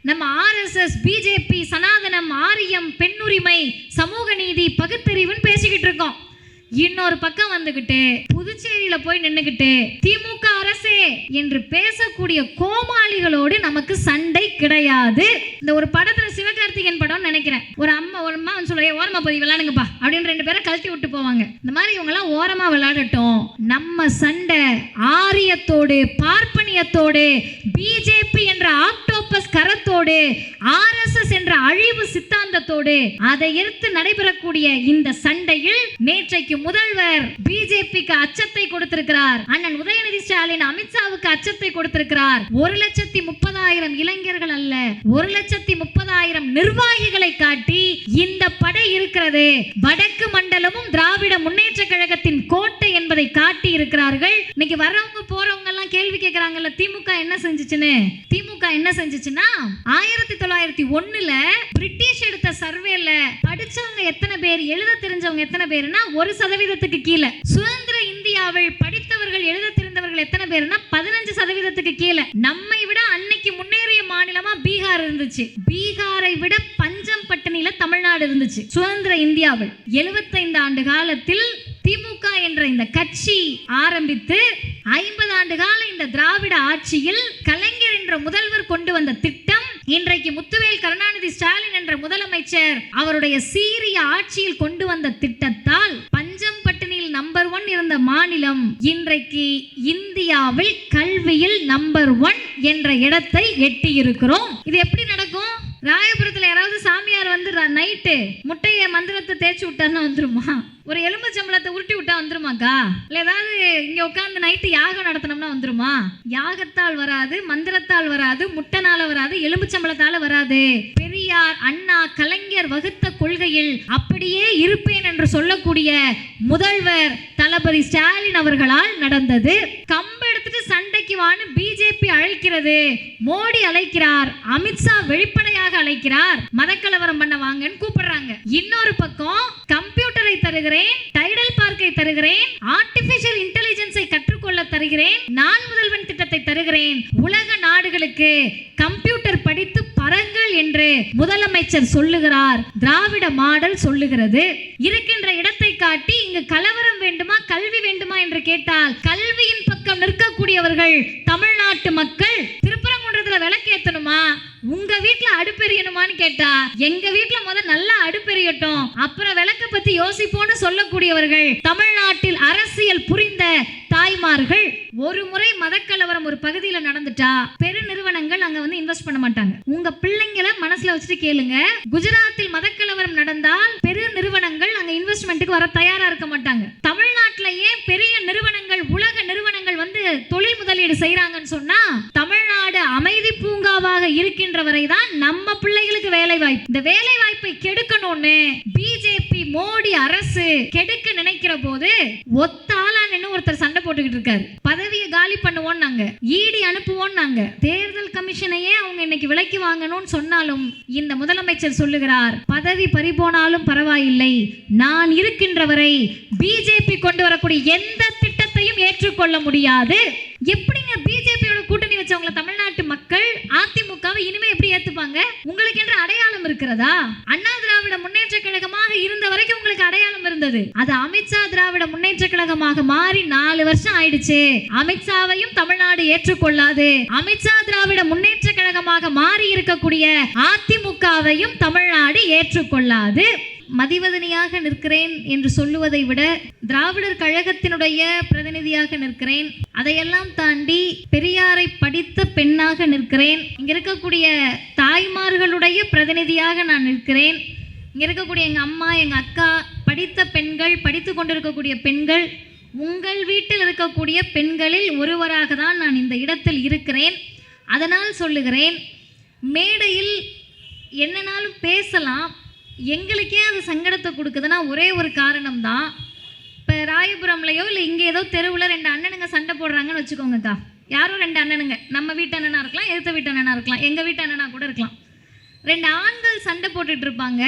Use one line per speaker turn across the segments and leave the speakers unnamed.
நம்ம RSS, BJP, சனாதனம், ஆரியம், பெண்ணுரிமை, சமூக நீதி, பகுத்தறிவுன்னு பேசிக்கிட்டு இருக்கோம். இன்னொரு பக்கம் வந்துகிட்டு புதுச்சேரியில போய் நின்னுகிட்டு திமுக அரசே என்று பேசக்கூடிய கோமாளிகளோடு நமக்கு சண்டை கிடையாது. இந்த ஒரு படத்துல சிவகார்த்திகேயன் படம் நினைக்கிறேன், ஒரு அம்மா சொல்ல ஓரமா போய் விளையாடுங்கப்பா அப்படின்னு 2 பேரை கழட்டி விட்டு போவாங்க. இந்த மாதிரி இவங்க எல்லாம் ஓரமா விளையாடட்டும். நம்ம சண்டை ஆரியத்தோடு, பார்ப்பனியத்தோடு, பிஜேபி என்ற ஆக்டோபஸ் கரத்தோடு, RSS என்ற அழிவு சித்தாந்தத்தோடு அதை எதிர்த்து நடைபெறக்கூடிய இந்த சண்டையில் நேற்றைக்கு முதல்வர் பிஜேபிக்கு அச்சத்தை கொடுத்திருக்கிறார். அண்ணன் உதயநிதி ஸ்டாலின் அமித்ஷாவுக்கு அச்சத்தை கொடுத்திருக்கிறார். 1,30,000 இளைஞர்கள் அல்ல, 1,30,000 நிர்வாகிகளை காட்டி இந்த படை இருக்கிறது, வடக்கு மண்டலமும் திராவிட முன்னேற்ற கழகத்தின் கோட்டை என்பதை காட்டி இருக்கிறார்கள். இன்னைக்கு வரவங்க போறவங்க எல்லாம் கேள்வி கேட்கிறாங்கல்ல, திமுக என்ன செஞ்சுச்சுன்னு. திமுக என்ன செஞ்சுச்சுன்னா 1901ல பிரிட்டிஷ் எடுத்த சர்வேல படிச்சவங்க எத்தனை பேர், எழுத தெரிஞ்சவங்க எத்தனை பேர்னா 1% கீழே. சுதந்திர இந்தியாவில் படித்தவர்கள், எழுத தெரிந்தவர்கள் எத்தனை பேர்னா 15% கீழே. நம்மை விட அன்னைக்கு முன்னேறிய மாநிலமா பீகார் இருந்துச்சு. பீகாரை விட பஞ்சம் பட்டினியில தமிழ்நாடு இருந்துச்சு சுதந்திர இந்தியாவில். 75 ஆண்டு காலத்தில் திமுக என்ற இந்த கட்சி ஆரம்பித்து 50 ஆண்டு கால இந்த திராவிட ஆட்சியில் கலைஞர் என்ற முதல்வர் கொண்டு வந்த திட்டம், இன்றைக்கு முத்துவேல் கருணாநிதி ஸ்டாலின் என்ற முதலமைச்சர் அவருடைய சீரிய ஆட்சியில் கொண்டு வந்த திட்டத்தால் பஞ்சம் பட்டினியில் நம்பர் 1 இருந்த மாநிலம் இன்றைக்கு இந்தியாவில் கல்வியில் நம்பர் 1 என்ற இடத்தை எட்டி இருக்கிறோம். இது எப்படி நடக்கும்? ராயபுரத்துல யாராவது சாமியார் வந்து நைட்டு முட்டைய மந்திரத்தை தேய்ச்சி விட்டாருன்னா வந்துருமா? ஒரு எலும்புச்சம்பளத்தை உருட்டி விட்டா வந்துருமாக்கா? இல்ல ஏதாவது இங்க உட்கார்ந்து நைட்டு யாகம் நடத்தினோம்னா வந்துருமா? யாகத்தால் வராது, மந்திரத்தால் வராது, முட்டனால வராது, எலும்புச்சம்பளத்தால வராது. பெரியார், அண்ணா, கலைஞர் வகுத்த கொள்கையில் அப்படியே இருப்பேன் என்று சொல்லக்கூடிய முதல்வர் தளபதி ஸ்டாலின் அவர்களால் நடந்தது. கம்பு எடுத்துட்டு சண்டைக்கு வான்னு பிஜேபி அழைக்கிறது, மோடி அழைக்கிறார், அமித்ஷா வெளிப்படையாக அழைக்கிறார், மதக்கலவரம் பண்ண வாங்கன்னு கூப்பிடுறாங்க. இன்னொரு பக்கம் கம்ப்யூட்டரை தருகிறேன், டைடல் பார்க்கை தருகிறேன், ஆர்டிபிஷியல் இன்டெலிஜென்ஸை கற்றுக்கொள்ள தருகிறேன், நான் முதல்வன் திட்டத்தை தருகிறேன், உலக நாடுகளுக்கு கம்ப்யூட்டர் படித்து பரங்கள் என்று முதலமைச்சர் சொல்லுகிறார். திராவிட மாடல் சொல்லுகிறது. இருக்கின்ற இடத்தை காட்டி இங்கு கலவரம் வேண்டுமா, கல்வி வேண்டுமா என்று கேட்டால் கல்வியின் பக்கம் நிற்கக்கூடியவர்கள் தமிழ்நாட்டு மக்கள். திருப்பரங்குன்றத்துல விளக்கேத்தணுமா, உங்க வீட்டுல அடுப்பெரியணுமான்னு கேட்டா எங்க வீட்டுல நல்லா அடுப்பெரியட்டும், அப்புறம் விளக்க பத்தி யோசிப்போன்னு சொல்லக்கூடியவர்கள் தமிழ்நாட்டில் அரசியல் புரிந்த தாய்மார்கள். ஒரு முறை மதக்கலவரம் ஒரு பகுதியில நடந்துட்டா பெரு நிறுவனங்கள் அங்க வந்து இன்வெஸ்ட் பண்ண மாட்டாங்க. உங்க பிள்ளைங்களை மனசுல வச்சுட்டு கேளுங்க, குஜராத்தில் மதக்கலவரம் நடந்தால் பெரு நிறுவனங்கள் அங்க இன்வெஸ்ட்மெண்ட்டுக்கு வர தயாரா இருக்க மாட்டாங்க. தமிழ்நாட்டிலேயே பெரிய நிறுவனங்கள், உலக நிறுவனங்கள் வந்து தொழில் முதலீடு செய்யறாங்கன்னு சொன்னா தமிழ்நாடு அமைதி பூங்காவாக இருக்கின்ற வரைதான் நம்ம பிள்ளைகளுக்கு வேலை வாய்ப்பு. இந்த வேலை வாய்ப்பை கெடுக்கணும்னு பிஜேபி மோடி அரசு கெடுக்க நினைக்கிற போது ஒத்தாளா நின்னு ஒருத்தர் சண்டை போட்டுக்கிட்டு இருக்காரு. பதவியை காலி பண்ணுவோம் நாங்க, ஈடி அனுப்புவோம் நாங்க, தேர்தல் கமிஷனையே அவங்க இன்னைக்கு விலைக்கு வாங்கணும்னு சொன்னாலும் இந்த முதலமைச்சர் சொல்லுகிறார், பதவி பறிபோனாலும் பரவாயில்லை, நான் இருக்கின்ற வரை பிஜேபி கொண்டு வரக்கூடிய எந்த திட்டத்தையும் ஏற்றுக்கொள்ள முடியாது. எப்படிங்க பிஜேபியோட கூட்டணி வச்சவங்க தமிழ்நாட்டு மக்கள் அதிமுகவை இனிமே எப்படி ஏத்துப்பாங்க? உங்களுக்கு என்ற அடையாளம் இருக்கிறதா? அண்ணா திராவிட முன்னேற்ற கழகமாக இருந்த வரைக்கும் உங்களுக்கு அடையாளம் இருந்தது. அது அமித்ஷா திராவிட முன்னேற்ற கழகமாக மாறி 4 வருஷம் ஆயிடுச்சு. அமித்ஷாவையும் தமிழ்நாடு ஏற்றுக்கொள்ளாது. அமித்ஷா திராவிட முன்னேற்ற கழகமாக மாறி இருக்கக்கூடிய அதிமுகவையும் தமிழ்நாடு ஏற்றுக்கொள்ளாது. மதிவதனியாக நிற்கிறேன் என்று சொல்லுவதை விட திராவிடர் கழகத்தினுடைய பிரதிநிதியாக நிற்கிறேன். அதையெல்லாம் தாண்டி பெரியாரை படித்த பெண்ணாக நிற்கிறேன். இங்க இருக்கக்கூடிய தாய்மார்களுடைய பிரதிநிதியாக நான் நிற்கிறேன். இங்க இருக்கக்கூடிய எங்க அம்மா, எங்க அக்கா, படித்த பெண்கள், படித்து கொண்டிருக்கக்கூடிய பெண்கள், உங்கள் வீட்டில் இருக்கக்கூடிய பெண்களில் ஒருவராக தான் நான் இந்த இடத்தில் இருக்கிறேன். அதனால் சொல்லுகிறேன், மேடையில் என்னனாலும் பேசலாம், எங்களுக்கே அது சங்கடத்தை கொடுக்குதுன்னா ஒரே ஒரு காரணம் தான். இப்போ ராயபுரம்லையோ இல்லை இங்கே ஏதோ தெருவில் 2 அண்ணனுங்க சண்டை போடுறாங்கன்னு வச்சுக்கோங்கக்கா. யாரோ 2 அண்ணனுங்க, நம்ம வீட்டு அண்ணனா இருக்கலாம், எதிர்த்த வீட்டு அண்ணனா இருக்கலாம், எங்கள் வீட்டு அண்ணனா கூட இருக்கலாம். 2 ஆண்கள் சண்டை போட்டுட்டு இருப்பாங்க.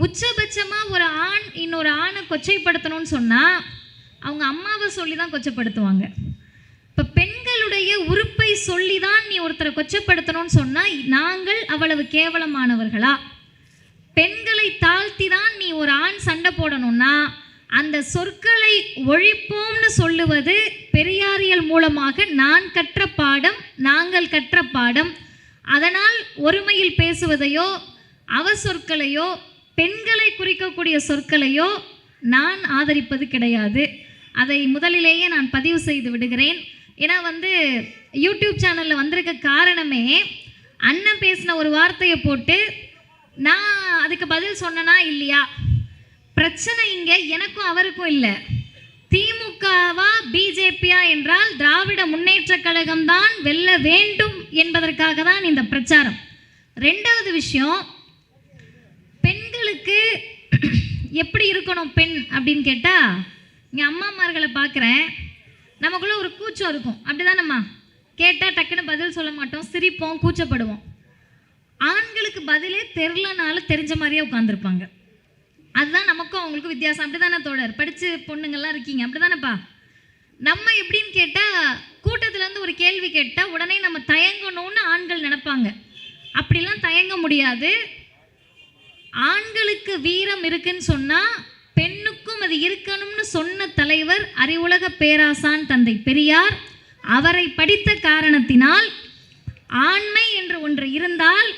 உச்சபட்சமாக ஒரு ஆண் இன்னொரு ஆணை கொச்சைப்படுத்தணும்னு சொன்னால் அவங்க அம்மாவை சொல்லி தான் கொச்சைப்படுத்துவாங்க. இப்போ பெண்கள் பெண்களுடைய உறுப்பை சொல்லிதான் நீ ஒருத்தரை கொச்சப்படுத்தணும்னு சொன்னா நாங்கள் அவ்வளவு கேவலமானவர்களா? பெண்களை தாழ்த்தி தான் நீ ஒரு ஆண் சண்டை போடணும்னா அந்த சொற்களை ஒழிப்போம்னு சொல்லுவது பெரியாரியல் மூலமாக நான் கற்ற பாடம், நாங்கள் கற்ற பாடம். அதனால் ஒருமையில் பேசுவதையோ அவசொற்களையோ பெண்களை குறிக்கக்கூடிய சொற்களையோ நான் ஆதரிப்பது கிடையாது. அதை முதலிலேயே நான் பதிவு செய்து விடுகிறேன். ஏன்னா யூடியூப் சேனலில் வந்திருக்க காரணமே அண்ணன் பேசின ஒரு வார்த்தையை போட்டு நான் அதுக்கு பதில் சொன்னனா இல்லையா? பிரச்சனை இங்கே எனக்கும் அவருக்கும் இல்லை. திமுகவா பிஜேபியா என்றால் திராவிட முன்னேற்ற கழகம்தான் வெல்ல வேண்டும் என்பதற்காக தான் இந்த பிரச்சாரம். ரெண்டாவது விஷயம், பெண்களுக்கு எப்படி இருக்கணும் பெண் அப்படின்னு கேட்டால், இங்கே அம்மாமார்களை பார்க்குறேன், நமக்குள்ளே ஒரு கூச்சம் இருக்கும். அப்படிதானம்மா? கேட்டால் டக்குன்னு பதில் சொல்ல மாட்டோம், சிரிப்போம், கூச்சப்படுவோம். ஆண்களுக்கு பதிலே தெரிலனாலும் தெரிஞ்ச மாதிரியே உட்காந்துருப்பாங்க. அதுதான் நமக்கும் அவங்களுக்கும் வித்தியாசம். அப்படி தானே தோழர்? படித்து பொண்ணுங்கள்லாம் இருக்கீங்க, அப்படி தானேப்பா? நம்ம எப்படின்னு கேட்டால், கூட்டத்துலேருந்து ஒரு கேள்வி கேட்டால் உடனே நம்ம தயங்கணும்னு ஆண்கள் நினைப்பாங்க. அப்படிலாம் தயங்க முடியாது. ஆண்களுக்கு வீரம் இருக்குன்னு சொன்னால் பெண்ணுக்கும் அது இருக்கணும்னு சொன்ன தலைவர் அறிவுலக பேராசான் தந்தை பெரியார். அவரை படித்த காரணத்தினால் ஆண்மை என்று ஒன்று இருந்தால்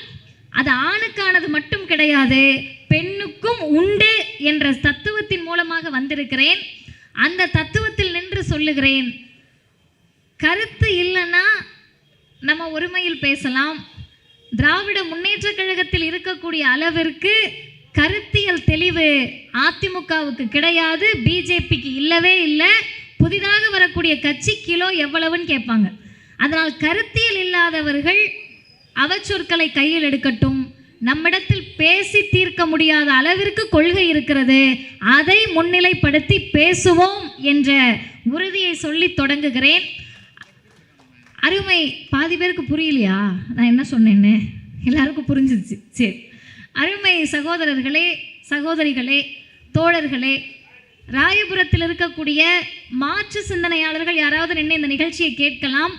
அது ஆணுக்கானது மட்டும் கிடையாது, பெண்ணுக்கும் உண்டு என்ற தத்துவத்தின் மூலமாக வந்திருக்கிறேன். அந்த தத்துவத்தில் நின்று சொல்லுகிறேன், கருத்து இல்லைன்னா நம்ம ஒருமையில் பேசலாம். திராவிட முன்னேற்ற கழகத்தில் இருக்கக்கூடிய அளவிற்கு கருத்தியல் தெளிவு அதிமுகவுக்கு கிடையாது, பிஜேபிக்கு இல்லவே இல்லை. புதிதாக வரக்கூடிய கட்சி கிலோ எவ்வளவுன்னு கேட்பாங்க. அதனால் கருத்தியல் இல்லாதவர்கள் அவச்சொற்களை கையில் எடுக்கட்டும். நம்மிடத்தில் பேசி தீர்க்க முடியாத அளவிற்கு கொள்கை இருக்கிறது, அதை முன்னிலைப்படுத்தி பேசுவோம் என்ற உறுதியை சொல்லி தொடங்குகிறேன். அருமை, பாதி பேருக்கு புரியலையா நான் என்ன சொன்னேன்னு? எல்லாருக்கும் புரிஞ்சிச்சு. சரி, அருமை சகோதரர்களே, சகோதரிகளே, தோழர்களே, ராயபுரத்தில் இருக்கக்கூடிய மாற்று சிந்தனையாளர்கள் யாராவது நின்று இந்த நிகழ்ச்சியை கேட்கலாம்.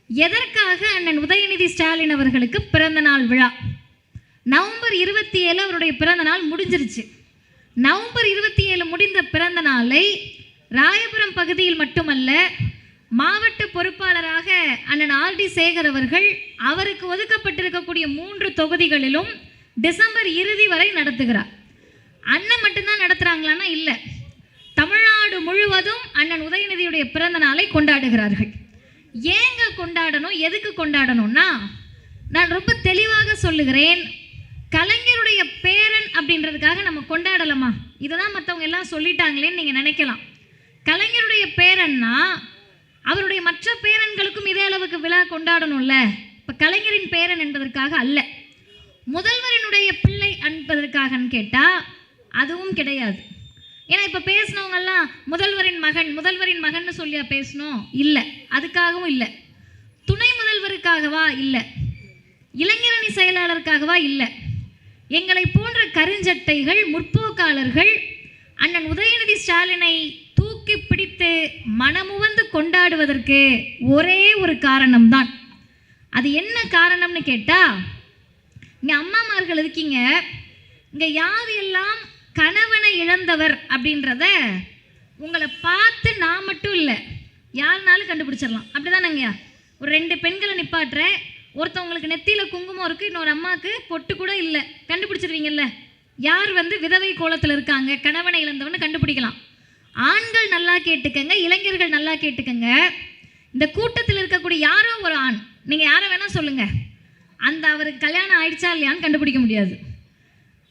எதற்காக அண்ணன் உதயநிதி ஸ்டாலின் அவர்களுக்கு பிறந்த நாள் விழா? நவம்பர் 27 அவருடைய பிறந்த நாள் முடிஞ்சிருச்சு. நவம்பர் 27 முடிந்த பிறந்த நாளை ராயபுரம் பகுதியில் மட்டுமல்ல, மாவட்ட பொறுப்பாளராக அண்ணன் ஆர்டி சேகர் அவர்கள் அவருக்கு ஒதுக்கப்பட்டிருக்கக்கூடிய 3 தொகுதிகளிலும் டிசம்பர் இறுதி வரை நடத்துகிறார். அண்ணன் மட்டும்தான் நடத்துகிறாங்களான்னா இல்லை, தமிழ்நாடு முழுவதும் அண்ணன் உதயநிதியுடைய பிறந்த நாளை கொண்டாடுகிறார்கள். ஏங்க கொண்டாடணும், எதுக்கு கொண்டாடணும்னா, நான் ரொம்ப தெளிவாக சொல்லுகிறேன், கலைஞருடைய பேரன் அப்படின்றதுக்காக நம்ம கொண்டாடலாமா? இதை தான் மற்றவங்க எல்லாம் சொல்லிட்டாங்களேன்னு நீங்கள் நினைக்கலாம். கலைஞருடைய பேரன்னா அவருடைய மற்ற பேரன்களுக்கும் இதே அளவுக்கு விழா கொண்டாடணும்ல. இப்போ கலைஞரின் பேரன் என்பதற்காக அல்ல, முதல்வரினுடைய பிள்ளை என்பதற்காகன்னு கேட்டால் அதுவும் கிடையாது. ஏன்னா இப்போ பேசினவங்கெல்லாம் முதல்வரின் மகன் முதல்வரின் மகன்னு சொல்லியா பேசணும்? இல்லை, அதுக்காகவும் இல்லை. துணை முதல்வருக்காகவா? இல்லை. இளைஞரணி செயலாளருக்காகவா? இல்லை. எங்களை போன்ற கருஞ்சட்டைகள், முற்போக்காளர்கள் அண்ணன் உதயநிதி ஸ்டாலினை தூக்கி பிடித்து மனமுவந்து கொண்டாடுவதற்கு ஒரே ஒரு காரணம்தான். அது என்ன காரணம்னு கேட்டால், இங்கே அம்மாமார்கள் இருக்கீங்க, இங்கே யார் எல்லாம் கணவனை இழந்தவர் அப்படின்றத உங்களை பார்த்து நான் மட்டும் இல்லை யாருனாலும் கண்டுபிடிச்சிடலாம். அப்படி தானேங்கய்யா? ஒரு 2 பெண்களை நிப்பாட்டுறேன், ஒருத்தவங்களுக்கு நெத்தியில் குங்குமம் இருக்குது, இன்னொரு அம்மாவுக்கு பொட்டு கூட இல்லை, கண்டுபிடிச்சிருவீங்கல்ல யார் விதவை கோலத்தில் இருக்காங்க, கணவனை இழந்தவன்னு கண்டுபிடிக்கலாம். ஆண்கள் நல்லா கேட்டுக்கங்க, இளைஞர்கள் நல்லா கேட்டுக்கங்க. இந்த கூட்டத்தில் இருக்கக்கூடிய யாரோ ஒரு ஆண், நீங்கள் யாரை வேணால் சொல்லுங்கள், அவருக்கு கல்யாணம் ஆயிடுச்சா இல்லையான்னு கண்டுபிடிக்க முடியாது.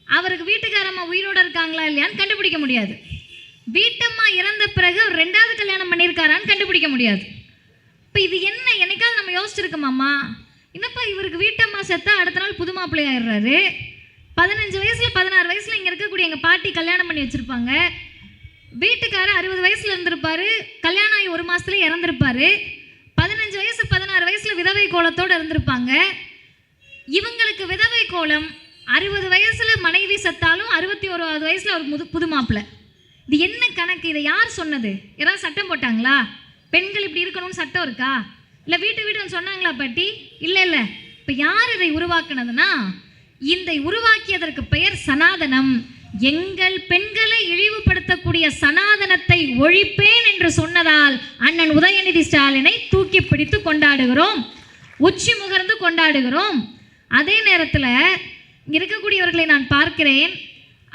அவருக்கு வீட்டுக்காரம்மா உயிரோடு இருக்காங்களா இல்லையான்னு கண்டுபிடிக்க முடியாது. வீட்டம்மா இறந்த பிறகு அவர் 2வது கல்யாணம் பண்ணியிருக்காரான்னு கண்டுபிடிக்க முடியாது. இப்போ இது என்ன? என்னைக்காவது நம்ம யோசிச்சிருக்கோமாம்மா? என்னப்பா இவருக்கு வீட்டம்மா செத்தா அடுத்த நாள் புது மாப்பிள்ளை ஆயிடுறாரு. 15 வயசுல 16 வயசுல இங்கே இருக்கக்கூடிய எங்கள் பாட்டி கல்யாணம் பண்ணி வச்சுருப்பாங்க. வீட்டுக்காரர் 60 வயசுல இருந்திருப்பாரு, கல்யாணம் ஆகி 1 மாதத்துல இறந்துருப்பாரு. 15 வயசு 16 வயசுல விதவை கோலத்தோடு இருந்திருப்பாங்க. இவங்களுக்கு விதவை கோலம் 60 வயசுல மனைவி செத்தாலும் 61வது வயசுல ஒரு புது மாப்பிள்ளை. இது என்ன கணக்கு? இதை யார் சொன்னது? யாராவது சட்டம் போட்டாங்களா? பெண்கள் இப்படி இருக்கணும்னு சட்டம் இருக்கா? இல்லை வீட்டு வந்து சொன்னாங்களா பாட்டி? இல்லை இல்லை. இப்போ யார் இதை உருவாக்குனதுன்னா, இந்த உருவாக்கியதற்கு பெயர் சனாதனம். எங்கள் பெண்களை இழிவுபடுத்தக்கூடிய சனாதனத்தை ஒழிப்பேன் என்று சொன்னதால் அண்ணன் உதயநிதி ஸ்டாலினை தூக்கி பிடித்து கொண்டாடுகிறோம், உச்சி முகர்ந்து கொண்டாடுகிறோம். அதே நேரத்தில் இங்கே இருக்கக்கூடியவர்களை நான் பார்க்கிறேன்.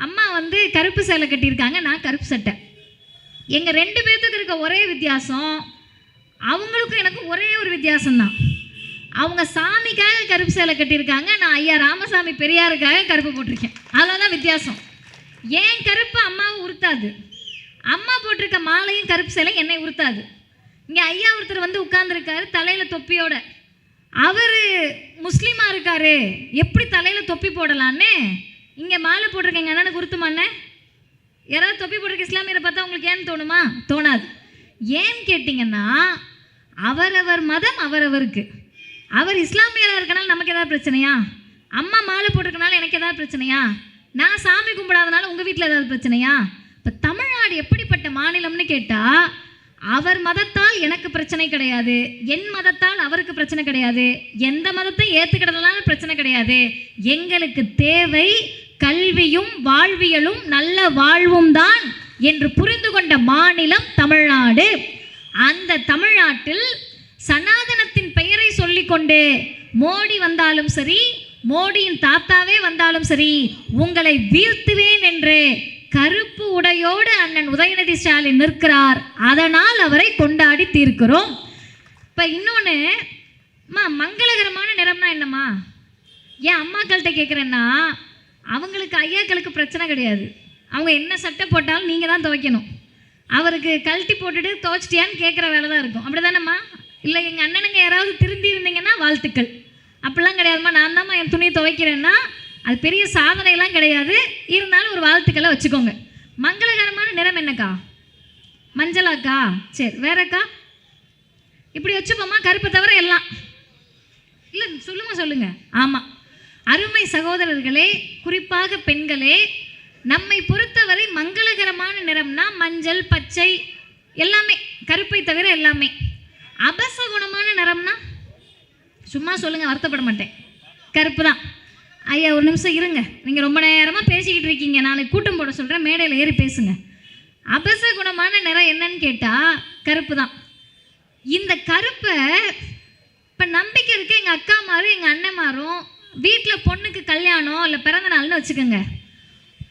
அம்மா வந்து கருப்பு சேலை கட்டியிருக்காங்க, நான் கருப்பு சட்டை. எங்கள் 2 பேர்த்துக்கு இருக்க ஒரே வித்தியாசம், அவங்களுக்கும் எனக்கு ஒரே ஒரு வித்தியாசம்தான். அவங்க சாமிக்காக கருப்பு சேலை கட்டியிருக்காங்க, நான் ஐயா ராமசாமி பெரியாருக்காக கருப்பு போட்டிருக்கேன். அவ்வளோதான் வித்தியாசம். ஏன் கருப்பு அம்மாவை உறுத்தாது, அம்மா போட்டிருக்க மாலையும் கருப்பு சேலை என்னை உறுத்தாது. இங்கே ஐயா ஒருத்தர் வந்து உட்கார்ந்துருக்காரு தலையில் தொப்பியோட. அவர் முஸ்லீமாக இருக்காரு, எப்படி தலையில் தொப்பி போடலான்னு இங்கே மாலை போட்டிருக்க எங்கள் அண்ணனுக்கு உறுத்துமாண்ணே? யாராவது தொப்பி போட்டிருக்க இஸ்லாமியரை பார்த்தா உங்களுக்கு ஏன்னு தோணுமா? தோணாது. ஏன்னு கேட்டிங்கன்னா, அவரவர் மதம் அவரவருக்கு. அவர் இஸ்லாமியராக இருக்கனால நமக்கு ஏதாவது பிரச்சனையா? அம்மா மாலை போட்டிருக்கனால எனக்கு ஏதாவது பிரச்சனையா? நான் சாமி கும்பிடாதனால உங்கள் வீட்டில் ஏதாவது பிரச்சனையா? இப்போ தமிழ்நாடு எப்படிப்பட்ட மாநிலம்னு கேட்டால், அவர் மதத்தால் எனக்கு பிரச்சனை கிடையாது, என் மதத்தால் அவருக்கு பிரச்சனை கிடையாது, எந்த மதத்தை ஏற்றுக்கிறதுனால பிரச்சனை கிடையாது. எங்களுக்கு தேவை கல்வியும் வாழ்வியலும் நல்ல வாழ்வும் தான் என்று புரிந்து கொண்ட மாநிலம் தமிழ்நாடு. அந்த தமிழ்நாட்டில் சனாதனத்தின் பெயரை சொல்லிக்கொண்டு மோடி வந்தாலும் சரி, மோடியின் தாத்தாவே வந்தாலும் சரி, உங்களை வீழ்த்துவேன் என்று கருப்பு உடையோடு அண்ணன் உதயநிதி ஸ்டாலின் நிற்கிறார். அதனால் அவரை கொண்டாடி தீர்க்கிறோம். இப்போ இன்னொன்று, மங்களகரமான நிறம்னா என்னம்மா? ஏன் அம்மாக்கள்கிட்ட கேட்குறேன்னா, அவங்களுக்கு ஐயாக்களுக்கு பிரச்சனை கிடையாது. அவங்க என்ன சட்டை போட்டாலும் நீங்கள் தான் துவைக்கணும். அவருக்கு கழட்டி போட்டுட்டு துவைச்சிட்டியான்னு கேட்குற வேலை தான் இருக்கும். அப்படி தானேம்மா? இல்லை எங்கள் அண்ணனுங்க யாராவது திருந்தி இருந்தீங்கன்னா வாழ்த்துக்கள். அப்படிலாம் கிடையாதும்மா. நான் தான்மா என் துணியை துவைக்கிறேன்னா அது பெரிய சாதனைலாம் கிடையாது, இருந்தாலும் ஒரு வாழ்த்துக்களை வச்சுக்கோங்க. மங்களகரமான நிறம் என்னக்கா? மஞ்சளாக்கா? சரி, வேறக்கா? இப்படி வச்சுப்போம்மா, கருப்பை தவிர எல்லாம். இல்லை சொல்லுங்க. ஆமாம், அருமை சகோதரர்களே, குறிப்பாக பெண்களே, நம்மை பொறுத்தவரை மங்களகரமான நிறம்னா மஞ்சள், பச்சை, எல்லாமே, கருப்பை தவிர எல்லாமே. அபசகுணமான நிறம்னா சும்மா சொல்லுங்க, வருத்தப்பட மாட்டேன், கருப்பு தான். ஐயா ஒரு நிமிஷம் இருங்க, நீங்கள் ரொம்ப நேரமாக பேசிக்கிட்டு இருக்கீங்க, நாளைக்கு கூட்டம் போட சொல்கிறேன், மேடையில் ஏறி பேசுங்க. அபசகுணமான நிறம் என்னன்னு கேட்டால் கருப்பு தான். இந்த கருப்பை இப்போ நம்பிக்கை இருக்குது. எங்கள் அக்காமாரும் எங்கள் அண்ணன்மாரும் வீட்டில் பொண்ணுக்கு கல்யாணம் இல்லை பிறந்த நாள்னு வச்சுக்கோங்க,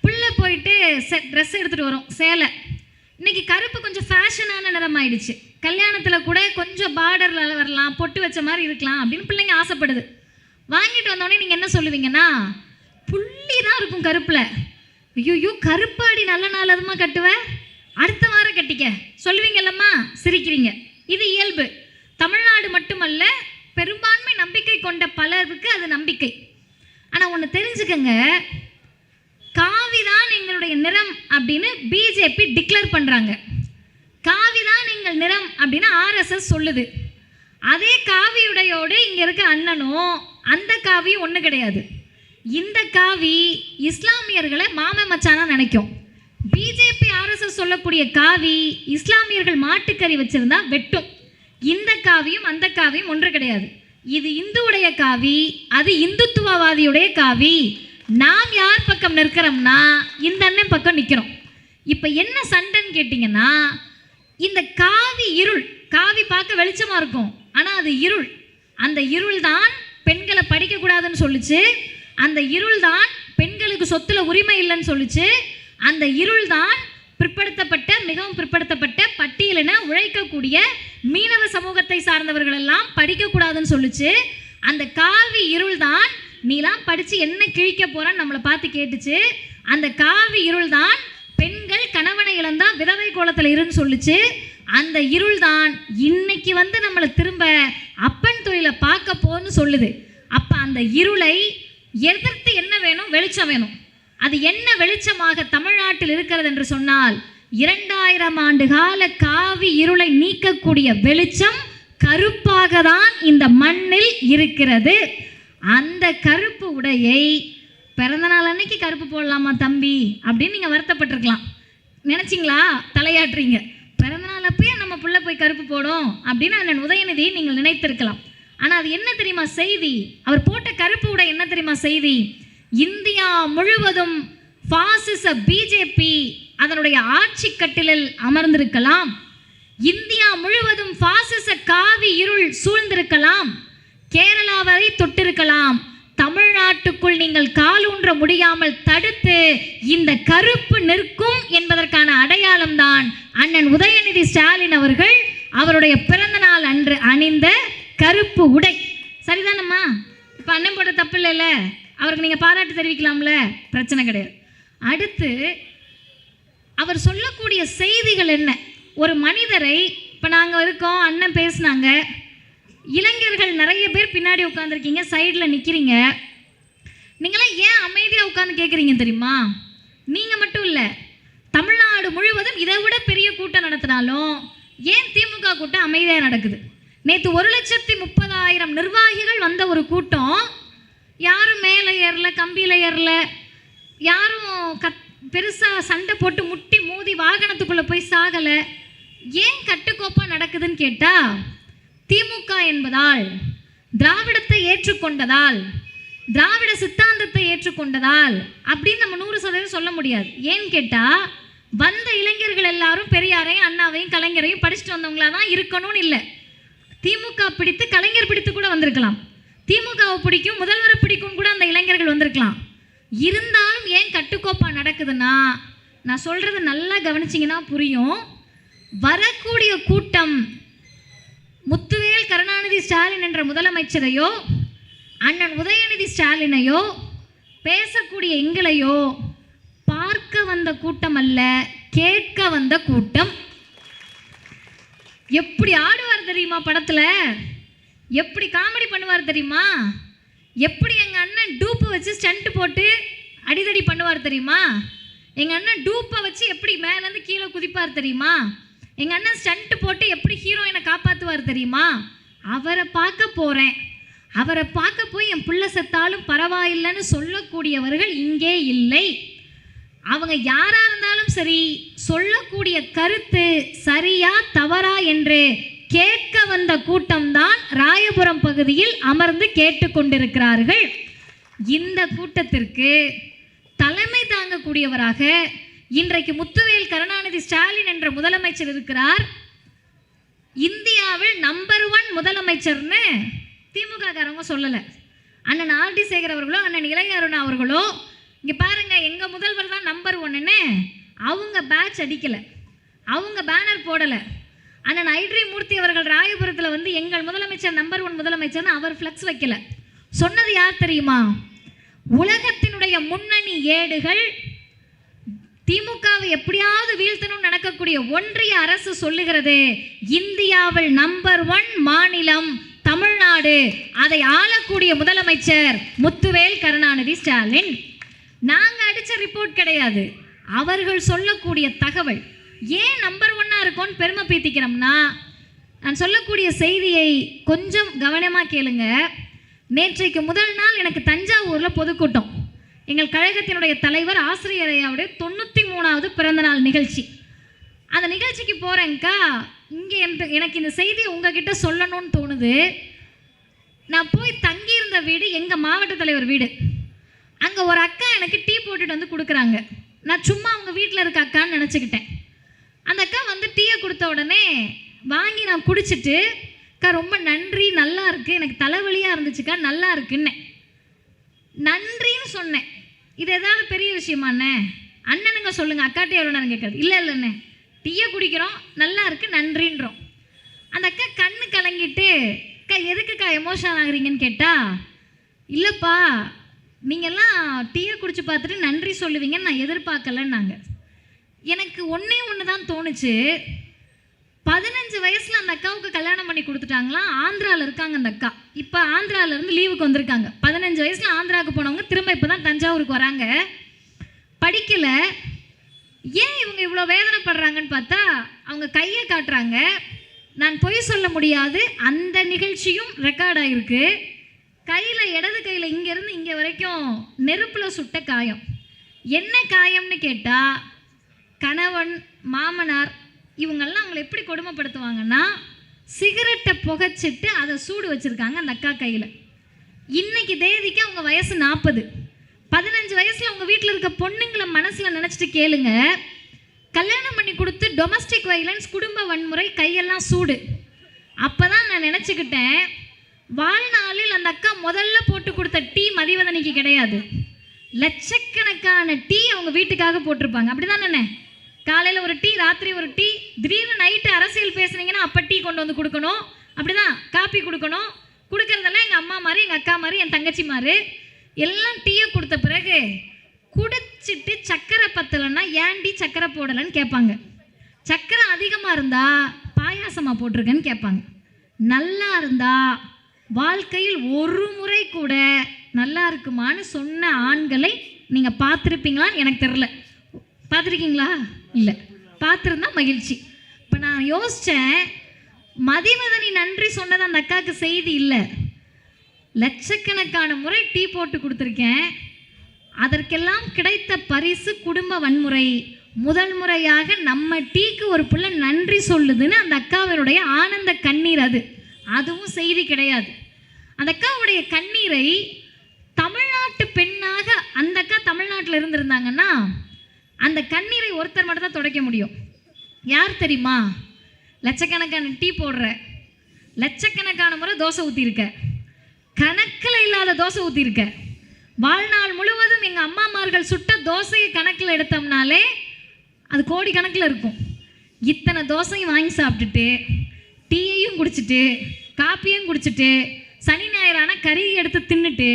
பிள்ளை போயிட்டு ட்ரெஸ் எடுத்துகிட்டு வரும், சேலை. இன்றைக்கி கருப்பு கொஞ்சம் ஃபேஷனான நிறம் ஆயிடுச்சு. கல்யாணத்தில் கூட கொஞ்சம் பார்டரில் வரலாம், பொட்டு வச்ச மாதிரி இருக்கலாம் அப்படின்னு பிள்ளைங்க ஆசைப்படுது. வாங்கிட்டு வந்தோடனே நீங்கள் என்ன சொல்லுவீங்கன்னா, புள்ளி தான் இருக்கும் கருப்பில். ஐயோ கருப்பாடி நல்ல நாள் அதுமா கட்டுவேன், அடுத்த வாரம் கட்டிக்க சொல்லுவீங்கல்லம்மா, சிரிக்கிறீங்க. இது இயல்பு. தமிழ்நாடு மட்டுமல்ல, பெரும்பான்மை நம்பிக்கை கொண்ட பலருக்கு அது நம்பிக்கை. ஆனால் ஒன்று தெரிஞ்சுக்கங்க, காவிதான் எங்களுடைய நிறம் அப்படின்னு பிஜேபி டிக்ளேர் பண்ணுறாங்க. காவிதான் எங்கள் நிறம் அப்படின்னு ஆர்எஸ்எஸ் சொல்லுது. அதே காவியுடையோடு இங்கே இருக்க அண்ணனும் அந்த காவியும் ஒன்று கிடையாது. இந்த காவி இஸ்லாமியர்களை மாம மச்சானா நினைக்கும். பிஜேபி ஆர்எஸ்எஸ் சொல்லக்கூடிய காவி இஸ்லாமியர்கள் மாட்டுக்கறி வச்சிருந்தா வெட்டும். இந்த காவியும் அந்த காவியும் ஒன்று கிடையாது. இது இந்துவுடைய காவி, அது இந்துத்துவவாதியுடைய காவி. நாம் யார் பக்கம் நிற்கிறோம்னா இந்த அண்ணன் பக்கம் நிற்கிறோம். இப்போ என்ன சண்டைன்னு கேட்டிங்கன்னா, இந்த காவி இருள். காவி பார்க்க வெளிச்சமாக இருக்கும், ஆனால் அது இருள். அந்த இருள் தான் பெண்களை படிக்கக்கூடாதுன்னு சொல்லிச்சு. அந்த இருள் தான் பெண்களுக்கு சொத்துல உரிமை இல்லைன்னு சொல்லிச்சு. அந்த இருள் தான் பிற்படுத்தப்பட்ட, மிகவும் பிற்படுத்தப்பட்ட, பட்டியலின உழைக்கக்கூடிய மீனவ சமூகத்தை சார்ந்தவர்கள் எல்லாம் படிக்கக்கூடாதுன்னு சொல்லிச்சு. அந்த காவி இருள் தான் நீலாம் படித்து என்ன கிழிக்க போறான்னு நம்மளை பார்த்து கேட்டுச்சு. அந்த காவி இருள் தான் பெண்கள் கணவனை இழந்தா விதவை கோலத்தில் இருன்னு சொல்லிச்சு. அந்த இருள் தான் இன்னைக்கு வந்து நம்மளை திரும்ப அப்பன் தொழிலை பார்க்க போன்னு சொல்லுது. அப்போ அந்த இருளை எதிர்த்து என்ன வேணும்? வெளிச்சம் வேணும். அது என்ன வெளிச்சமாக தமிழ்நாட்டில் இருக்கிறது என்று சொன்னால், 2000 ஆண்டு கால காவி இருளை நீக்கக்கூடிய வெளிச்சம் கருப்பாக தான் இந்த மண்ணில் இருக்கிறது. அந்த கருப்பு உடையை பிறந்தநாள் அன்னைக்கு கருப்பு போடலாமா தம்பி அப்படின்னு நீங்கள் வருத்தப்பட்டிருக்கலாம். நினச்சிங்களா? தலையாட்டுறீங்க. பிறந்தநாள் அப்பயே நம்ம நம்ம புள்ள போய் கருப்பு போடும் அப்படின்னு அண்ணன் உதயநிதி நீங்கள் நினைத்திருக்கலாம். ஆனால் அது என்ன தெரியுமா செய்தி? அவர் போட்ட கருப்பு உடை என்ன தெரியுமா செய்தி? இந்தியா முழுவதும் பாசிச பிஜேபி அதனுடைய ஆட்சி கட்டிலில் அமர்ந்திருக்கலாம், இந்தியா முழுவதும் பாசிச காவி இருள் சூழ்ந்திருக்கலாம், கேரளா வரை தொட்டிருக்கலாம், தமிழ்நாட்டுக்குள் நீங்கள் காலூன்ற முடியாமல் தடுத்து இந்த கருப்பு நிற்கும் என்பதற்கான அடையாளம் தான் அண்ணன் உதயநிதி ஸ்டாலின் அவர்கள் அவருடைய பிறந்த நாள் அன்று அணிந்த கருப்பு உடை. சரிதானம்மா? இப்போ அண்ணன் போட்ட தப்பு இல்லைல்ல, அவருக்கு நீங்கள் பாராட்டு தெரிவிக்கலாம்ல, பிரச்சனை கிடையாது. அடுத்து அவர் சொல்லக்கூடிய செய்திகள் என்ன? ஒரு மனிதரை இப்போ நாங்கள் இருக்கோம், அண்ணன் பேசினாங்க, இளைஞர்கள் நிறைய பேர் பின்னாடி உட்காந்துருக்கீங்க, சைடில் நிற்கிறீங்க, நீங்களாம் ஏன் அமைதியாக உட்காந்து கேட்குறீங்க தெரியுமா? நீங்கள் மட்டும் இல்லை, தமிழ்நாடு முழுவதும் இதை விட பெரிய கூட்டம் நடத்தினாலும் ஏன் திமுக கூட்டம் அமைதியாக நடக்குது? நேற்று 1,30,000 நிர்வாகிகள் வந்த ஒரு கூட்டம், யாரும் மேலே ஏறல, கம்பியில் ஏறல, யாரும் பெருசாக சண்டை போட்டு முட்டி மோதி வாகனத்துக்குள்ளே போய் சாகலை. ஏன் கட்டுக்கோப்பாக நடக்குதுன்னு கேட்டால், திமுக என்பதால், திராவிடத்தை ஏற்றுக்கொண்டதால், திராவிட சித்தாந்தத்தை ஏற்றுக்கொண்டதால் அப்படின்னு நம்ம 100% சொல்ல முடியாது. ஏன்னு கேட்டால், வந்த இளைஞர்கள் எல்லாரும் பெரியாரையும் அண்ணாவையும் கலைஞரையும் படிச்சுட்டு வந்தவங்களா தான் இருக்கணும்னு இல்லை. திமுக பிடித்து கலைஞர் பிடித்து கூட வந்திருக்கலாம், திமுகவை பிடிக்கும் முதல்வரை பிடிக்கும் கூட அந்த இளைஞர்கள் வந்திருக்கலாம். இருந்தாலும் ஏன் கட்டுக்கோப்பாக நடக்குதுன்னா, நான் சொல்கிறது நல்லா கவனிச்சிங்கன்னா புரியும். வரக்கூடிய கூட்டம் முத்துவேல் கருணாநிதி ஸ்டாலின் என்ற முதலமைச்சரையோ அண்ணன் உதயநிதி ஸ்டாலினையோ பேசக்கூடிய எங்களையோ பார்க்க வந்த கூட்டம் அல்ல, கேட்க வந்த கூட்டம். எப்படி ஆடுவார் தெரியுமா படத்தில்? எப்படி காமெடி பண்ணுவார் தெரியுமா? எப்படி எங்கள் அண்ணன் டூப்பை வச்சு ஸ்டண்ட் போட்டு அடிதடி பண்ணுவார் தெரியுமா? எங்கள் அண்ணன் டூப்பை வச்சு எப்படி மேலேருந்து கீழே குதிப்பார் தெரியுமா? எங்கள் அண்ணன் ஸ்டண்ட் போட்டு எப்படி ஹீரோயினை காப்பாற்றுவார் தெரியுமா? அவரை பார்க்க போகிறேன், அவரை பார்க்க போய் என் பிள்ளை செத்தாலும் பரவாயில்லைன்னு சொல்லக்கூடியவர்கள் இங்கே இல்லை. அவங்க யாராக இருந்தாலும் சரி, சொல்லக்கூடிய கருத்து சரியா தவறா என்று கேட்க வந்த கூட்டம்தான் ராயபுரம் பகுதியில் அமர்ந்து கேட்டுக்கொண்டிருக்கிறார்கள். இந்த கூட்டத்திற்கு தலைமை தாங்கக்கூடியவராக இன்றைக்கு முத்துவேல் கருணாநிதி ஸ்டாலின் என்ற முதலமைச்சர் இருக்கிறார். இந்தியாவில் நம்பர் 1 முதலமைச்சர்னு திமுக காரவங்க சொல்லலை. அண்ணன் ஆர்டி சேகர் அவர்களோ அண்ணன் இளையருணா அவர்களோ இங்கே பாருங்க எங்கள் முதல்வர் தான் நம்பர் 1ன்னு அவங்க பேட்ச் அடிக்கலை, அவங்க பேனர் போடலை. அண்ணன் ஐட்ரி மூர்த்தி அவர்கள் ராயபுரத்தில் வந்து எங்கள் முதலமைச்சர் நம்பர் 1 முதலமைச்சர்னு அவர் ஃப்ளெக்ஸ் வைக்கல. சொன்னது யார் தெரியுமா? உலகத்தினுடைய முன்னணி ஏடுகள் திமுகவை எப்படியாவது வீழ்த்தணும் நடக்கக்கூடிய ஒன்றிய அரசு சொல்லுகிறது, இந்தியாவில் நம்பர் 1 மாநிலம் தமிழ்நாடு, அதை ஆளக்கூடிய முதலமைச்சர் முத்துவேல் கருணாநிதி ஸ்டாலின். நாங்கள் அடித்த ரிப்போர்ட் கிடையாது, அவர்கள் சொல்லக்கூடிய தகவல். ஏன் நம்பர் 1 இருக்கோன்னு பெருமை பீத்திக்கிறோம்னா, நான் சொல்லக்கூடிய செய்தியை கொஞ்சம் கவனமாக கேளுங்க. நேற்றைக்கு முதல் நாள் எனக்கு தஞ்சாவூரில் பொதுக்கூட்டம், எங்கள் கழகத்தினுடைய தலைவர் ஆசிரியர் ஐயாவுடைய 93வது பிறந்தநாள் நிகழ்ச்சி. அந்த நிகழ்ச்சிக்கு போகிறேங்க்கா, இங்கே எனக்கு இந்த செய்தியை உங்ககிட்ட சொல்லணும்னு தோணுது. நான் போய் தங்கியிருந்த வீடு எங்கள் மாவட்ட தலைவர் வீடு. அங்கே ஒரு அக்கா எனக்கு டீ போட்டுட்டு வந்து கொடுக்குறாங்க. நான் சும்மா அவங்க வீட்டில் இருக்க அக்கான்னு நினச்சிக்கிட்டேன். அந்த அக்கா வந்து டீயை கொடுத்த உடனே வாங்கி நான் குடிச்சிட்டு, அக்கா ரொம்ப நன்றி, நல்லா இருக்குது, எனக்கு தலைவலியாக இருந்துச்சுக்கா, நல்லா இருக்குன்னு நன்றின்னு சொன்னேன். இது ஏதாவது பெரிய விஷயமாண்ணே? அண்ணனுங்க சொல்லுங்கள், அக்காட்டே எவ்வளோன்னு கேட்குறது. இல்லை இல்லைண்ணே, டீயை குடிக்கிறோம், நல்லா இருக்குது, நன்றின்றோம். அந்த அக்கா கண்ணு கலங்கிட்டு, அக்கா எதுக்குக்கா எமோஷனல் ஆகுறீங்கன்னு கேட்டால், இல்லைப்பா நீங்கள்லாம் டீயை குடிச்சு பார்த்துட்டு நன்றி சொல்லுவீங்கன்னு நான் எதிர்பார்க்கலன்னாங்க. எனக்கு ஒன்று தான் தோணுச்சு. 15 வயசில் அந்த அக்காவுக்கு கல்யாணம் பண்ணி கொடுத்துட்டாங்களாம். ஆந்திராவில் இருக்காங்க அந்த அக்கா, இப்போ ஆந்திராவிலேருந்து லீவுக்கு வந்திருக்காங்க. 15 வயசில் ஆந்திராவுக்கு போனவங்க திரும்ப இப்போ தான் தஞ்சாவூருக்கு வராங்க. படிக்கலை. ஏன் இவங்க இவ்வளோ வேதனைப்படுறாங்கன்னு பார்த்தா, அவங்க கையை காட்டுறாங்க. நான் பொய் சொல்ல முடியாது, அந்த நிகழ்ச்சியும் ரெக்கார்ட் ஆகிருக்கு. கையில் இடது கையில் இங்கேருந்து இங்கே வரைக்கும் நெருப்பில் சுட்ட காயம். என்ன காயம்னு கேட்டால், கணவன் மாமனார் இவங்கெல்லாம் அவங்களை எப்படி கொடுமைப்படுத்துவாங்கன்னா, சிகரெட்டை புகைச்சிட்டு அதை சூடு வச்சுருக்காங்க அந்த அக்கா கையில். இன்னைக்கு தேதிக்கு அவங்க வயசு 40. 15 வயசில் அவங்க வீட்டில் இருக்க பொண்ணுங்களை மனசில் நினச்சிட்டு கேளுங்க. கல்யாணம் பண்ணி கொடுத்து டொமஸ்டிக் வைலன்ஸ், குடும்ப வன்முறை, கையெல்லாம் சூடு. அப்போ தான் நான் நினச்சிக்கிட்டேன், வாழ்நாளில் அந்த அக்கா முதல்ல போட்டு கொடுத்த டீ மதிவதனிக்கு கிடையாது, லட்சக்கணக்கான டீ அவங்க வீட்டுக்காக போட்டிருப்பாங்க. அப்படி தான் என்ன, காலையில் ஒரு டீ, ராத்திரி ஒரு டீ, திடீர்னு நைட்டு அரசியல் பேசுனீங்கன்னா அப்போ டீ கொண்டு வந்து கொடுக்கணும். அப்படி தான் காப்பி கொடுக்கணும். கொடுக்கறதெல்லாம் எங்கள் அம்மா மாதிரி, எங்கள் அக்கா மாதிரி, என் தங்கச்சி மாதிரி எல்லாம் டீயை கொடுத்த பிறகு குடிச்சிட்டு சக்கரை பத்தலைன்னா ஏன்டி சக்கரை போடலைன்னு கேட்பாங்க. சக்கரை அதிகமாக இருந்தால் பாயாசமாக போட்டிருக்கேன்னு கேட்பாங்க. நல்லா இருந்தால் வாழ்க்கையில் ஒரு முறை கூட நல்லா இருக்குமான்னு சொன்ன ஆண்களை நீங்கள் பார்த்துருப்பீங்களான்னு எனக்கு தெரில. பார்த்துருக்கீங்களா? இல்லை. பார்த்துருந்தா மகிழ்ச்சி. இப்போ நான் யோசித்தேன், மதிவதனி நன்றி சொன்னது அந்த அக்காவுக்கு செய்தி இல்லை. லட்சக்கணக்கான முறை டீ போட்டு கொடுத்துருக்கேன். அதற்கெல்லாம் கிடைத்த பரிசு குடும்ப வன்முறை. முதல் முறையாக நம்ம டீக்கு ஒரு பிள்ளை நன்றி சொல்லுதுன்னு அந்த அக்காவினுடைய ஆனந்த கண்ணீர். அதுவும் செய்தி கிடையாது. அந்த அக்காவுடைய கண்ணீரை தமிழ்நாட்டு பெண்ணாக அந்த அக்கா தமிழ்நாட்டில் இருந்திருந்தாங்கன்னா அந்த கண்ணீரை ஒருத்தர் மட்டும் தான் துடைக்க முடியும். யார் தெரியுமா? லட்சக்கணக்கான டீ போடுற, லட்சக்கணக்கான முறை தோசை ஊற்றிருக்க, கணக்கில் இல்லாத தோசை ஊற்றிருக்க, வாழ்நாள் முழுவதும் எங்கள் அம்மாமார்கள் சுட்ட தோசையை கணக்கில் எடுத்தோம்னாலே அது கோடி கணக்கில் இருக்கும். இத்தனை தோசையும் வாங்கி சாப்பிட்டுட்டு, டீயையும் குடிச்சிட்டு, காப்பியும் குடிச்சிட்டு, சனி ஞாயிறான கறி எடுத்து தின்னுட்டு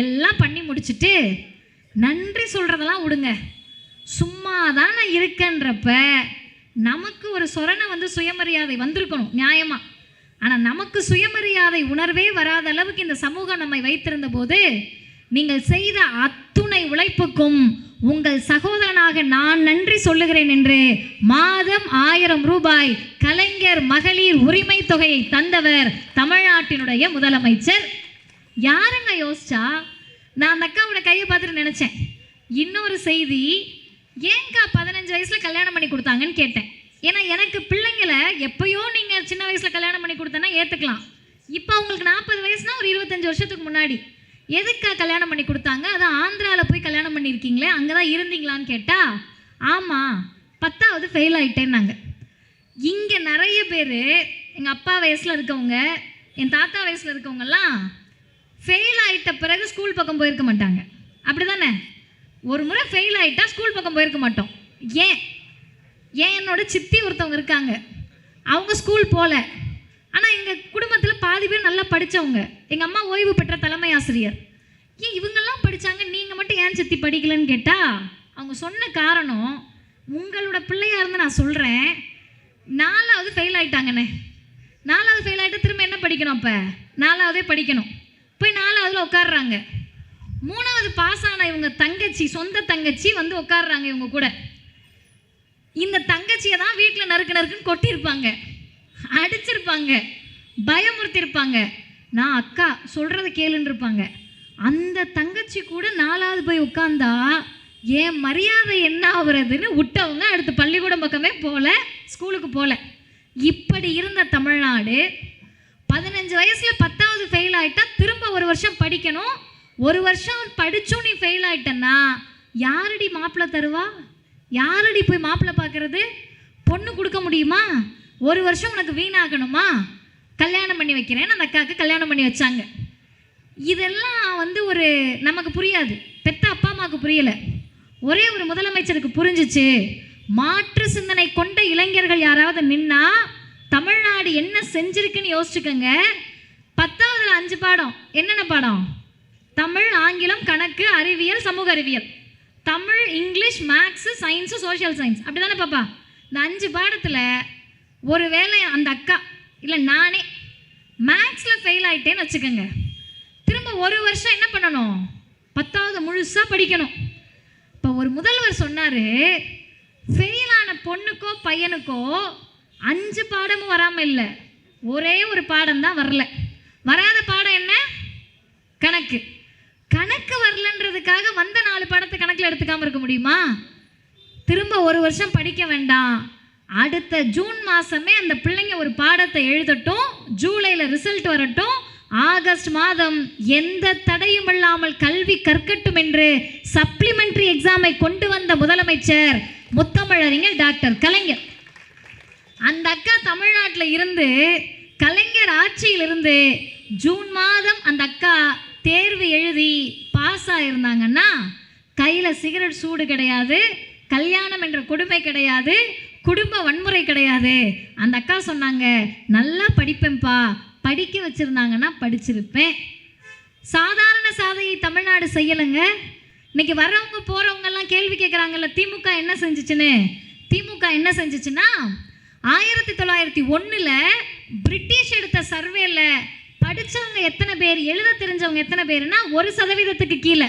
எல்லாம் பண்ணி முடிச்சுட்டு நன்றி சொல்கிறதெல்லாம் விடுங்க, சும்மா தான் நான் இருக்கேன்றப்ப நமக்கு ஒரு சொரணை வந்து சுயமரியாதை வந்திருக்கணும் நியாயமாக. ஆனால் நமக்கு சுயமரியாதை உணர்வே வராத அளவுக்கு இந்த சமூகம் நம்மை வைத்திருந்த போது நீங்கள் செய்த அத்துணை உழைப்புக்கும் உங்கள் சகோதரனாக நான் நன்றி சொல்லுகிறேன் என்று மாதம் 1000 ரூபாய் கலைஞர் மகளிர் உரிமை தொகையை தந்தவர் தமிழ்நாட்டினுடைய முதலமைச்சர். யாருங்க யோசிச்சா? நான் அந்த அக்காவோட கையை பார்த்துட்டு நினச்சேன், இன்னொரு செய்தி, ஏங்கா 15 வயசில் கல்யாணம் பண்ணி கொடுத்தாங்கன்னு கேட்டேன். ஏன்னா எனக்கு பிள்ளைங்களை எப்பயோ நீங்கள் சின்ன வயசில் கல்யாணம் பண்ணி கொடுத்தனா ஏற்றுக்கலாம். இப்போ அவங்களுக்கு 40 வயசுனா ஒரு 25 வருஷத்துக்கு முன்னாடி எதுக்கா கல்யாணம் பண்ணி கொடுத்தாங்க? அது ஆந்திராவில் போய் கல்யாணம் பண்ணியிருக்கீங்களே, அங்கே தான் இருந்தீங்களான்னு கேட்டால் ஆமாம் 10வது ஃபெயில் ஆகிட்டேன்னாங்க. இங்கே நிறைய பேர் எங்கள் அப்பா வயசில் இருக்கவங்க, என் தாத்தா வயசில் இருக்கவங்கெல்லாம் ஃபெயில் ஆகிட்ட பிறகு ஸ்கூல் பக்கம் போயிருக்க மாட்டாங்க. அப்படி தானே? ஒரு முறை ஃபெயில் ஆகிட்டா ஸ்கூல் பக்கம் போயிருக்க மாட்டோம். ஏன் என்னோட சித்தி ஒருத்தவங்க இருக்காங்க, அவங்க ஸ்கூல் போகல. ஆனால் எங்கள் குடும்பத்தில் பாதி பேர் நல்லா படித்தவங்க. எங்கள் அம்மா ஓய்வு பெற்ற தலைமை ஆசிரியர். ஏன் இவங்கெல்லாம் படித்தாங்க, நீங்கள் மட்டும் ஏன் சித்தி படிக்கலன்னு கேட்டால் அவங்க சொன்ன காரணம், உங்களோட பிள்ளையாக இருந்து நான் சொல்கிறேன், 4வது ஃபெயில் ஆகிட்டாங்கண்ணே. 4வது ஃபெயில் ஆகிட்டு திரும்ப என்ன படிக்கணும்? அப்போ 4வதே படிக்கணும். போய் 4வதுல உட்காடுறாங்க. 3வது பாஸ் ஆன இவங்க தங்கச்சி, சொந்த தங்கச்சி வந்து உட்காடுறாங்க இவங்க கூட. இந்த தங்கச்சியை தான் வீட்டில் நறுக்குன்னு கொட்டியிருப்பாங்க, அடிச்சிருப்பாங்க, பயமுறுத்திருப்பாங்க. நான் அக்கா சொல்கிறத கேளுன்னு இருப்பாங்க. அந்த தங்கச்சி கூட 4வது போய் உட்காந்தா ஏன் மரியாதை என்ன ஆகுறதுன்னு விட்டவங்க அடுத்து பள்ளிக்கூடம் பக்கமே போகல, ஸ்கூலுக்கு போகல. இப்படி இருந்த தமிழ்நாடு 15 வயசில் 10வது ஃபெயில் ஆகிட்டா திரும்ப ஒரு வருஷம் படிக்கணும். ஒரு வருஷம் படித்தும் நீ ஃபெயில் ஆகிட்டன்னா யாரடி மாப்பிள்ளை தருவா? யாரடி போய் மாப்பிள்ளை பார்க்கறது? பொண்ணு கொடுக்க முடியுமா? ஒரு வருஷம் உனக்கு வீணாகணுமா? கல்யாணம் பண்ணி வைக்கிறேன்னு அந்த அக்காவுக்கு கல்யாணம் பண்ணி வச்சாங்க. இதெல்லாம் வந்து ஒரு நமக்கு புரியாது, பெத்த அப்பா அம்மாவுக்கு புரியலை. ஒரே ஒரு முதலமைச்சருக்கு புரிஞ்சிச்சு. மாற்று சிந்தனை கொண்ட இளைஞர்கள் யாராவது நின்னா தமிழ்நாடு என்ன செஞ்சிருக்குன்னு யோசிச்சுக்கோங்க. 10வதுல 5 பாடம். என்னென்ன பாடம்? தமிழ், ஆங்கிலம், கணக்கு, அறிவியல், சமூக அறிவியல். Tamil, English, maths, science, social science. அப்படி தானே பாப்பா? இந்த 5 பாடத்தில் ஒரு வேளை அந்த அக்கா இல்லை நானே மேக்ஸில் ஃபெயில் ஆகிட்டேன்னு வச்சுக்கோங்க, திரும்ப ஒரு வருஷம் என்ன பண்ணணும்? 10வது முழுசாக படிக்கணும். இப்போ ஒரு முதல்வர் சொன்னார், ஃபெயிலான பொண்ணுக்கோ பையனுக்கோ 5 பாடமும் வராமல் இல்லை, ஒரே ஒரு பாடம் தான் வரல. வராத பாடம் என்ன? கணக்கு. கணக்கு வரலன்றதுக்காக வந்த 4 பாடத்தை கணக்கில் எடுத்துக்காமல் இருக்க முடியுமா? திரும்ப ஒரு வருஷம் படிக்க வேண்டாம், அடுத்த ஜூன் மாதமே அந்த பிள்ளைங்க ஒரு பாடத்தை எழுதட்டும், ஜூலையில் ரிசல்ட் வரட்டும், ஆகஸ்ட் மாதம் எந்த தடையும் இல்லாமல் கல்வி கற்கட்டும் என்று சப்ளிமெண்டரி எக்ஸாமை கொண்டு வந்த முதலமைச்சர் முத்தமிழறிஞர் டாக்டர் கலைஞர். அந்த அக்கா தமிழ்நாட்டில் இருந்து கலைஞர் ஆட்சியிலிருந்து ஜூன் மாதம் அந்த அக்கா தேர்வு எழுதி பாஸ் ஆகியிருந்தாங்கன்னா கையில் சிகரெட் சூடு கிடையாது, கல்யாணம் என்ற கொடுமை கிடையாது, குடும்ப வன்முறை கிடையாது. அந்த அக்கா சொன்னாங்க, நல்லா படிப்பேன்ப்பா, படிக்க வச்சுருந்தாங்கன்னா படிச்சிருப்பேன். சாதாரண சாதையை தமிழ்நாடு செய்யலைங்க. இன்னைக்கு வர்றவங்க போகிறவங்கெல்லாம் கேள்வி கேட்குறாங்கல்ல, திமுக என்ன செஞ்சிச்சுன்னு. திமுக என்ன செஞ்சிச்சுன்னா 1901 பிரிட்டிஷ் எடுத்த சர்வேல படித்தவங்க எத்தனை பேர், எழுத தெரிஞ்சவங்க எத்தனை பேர்னா 1% கீழே.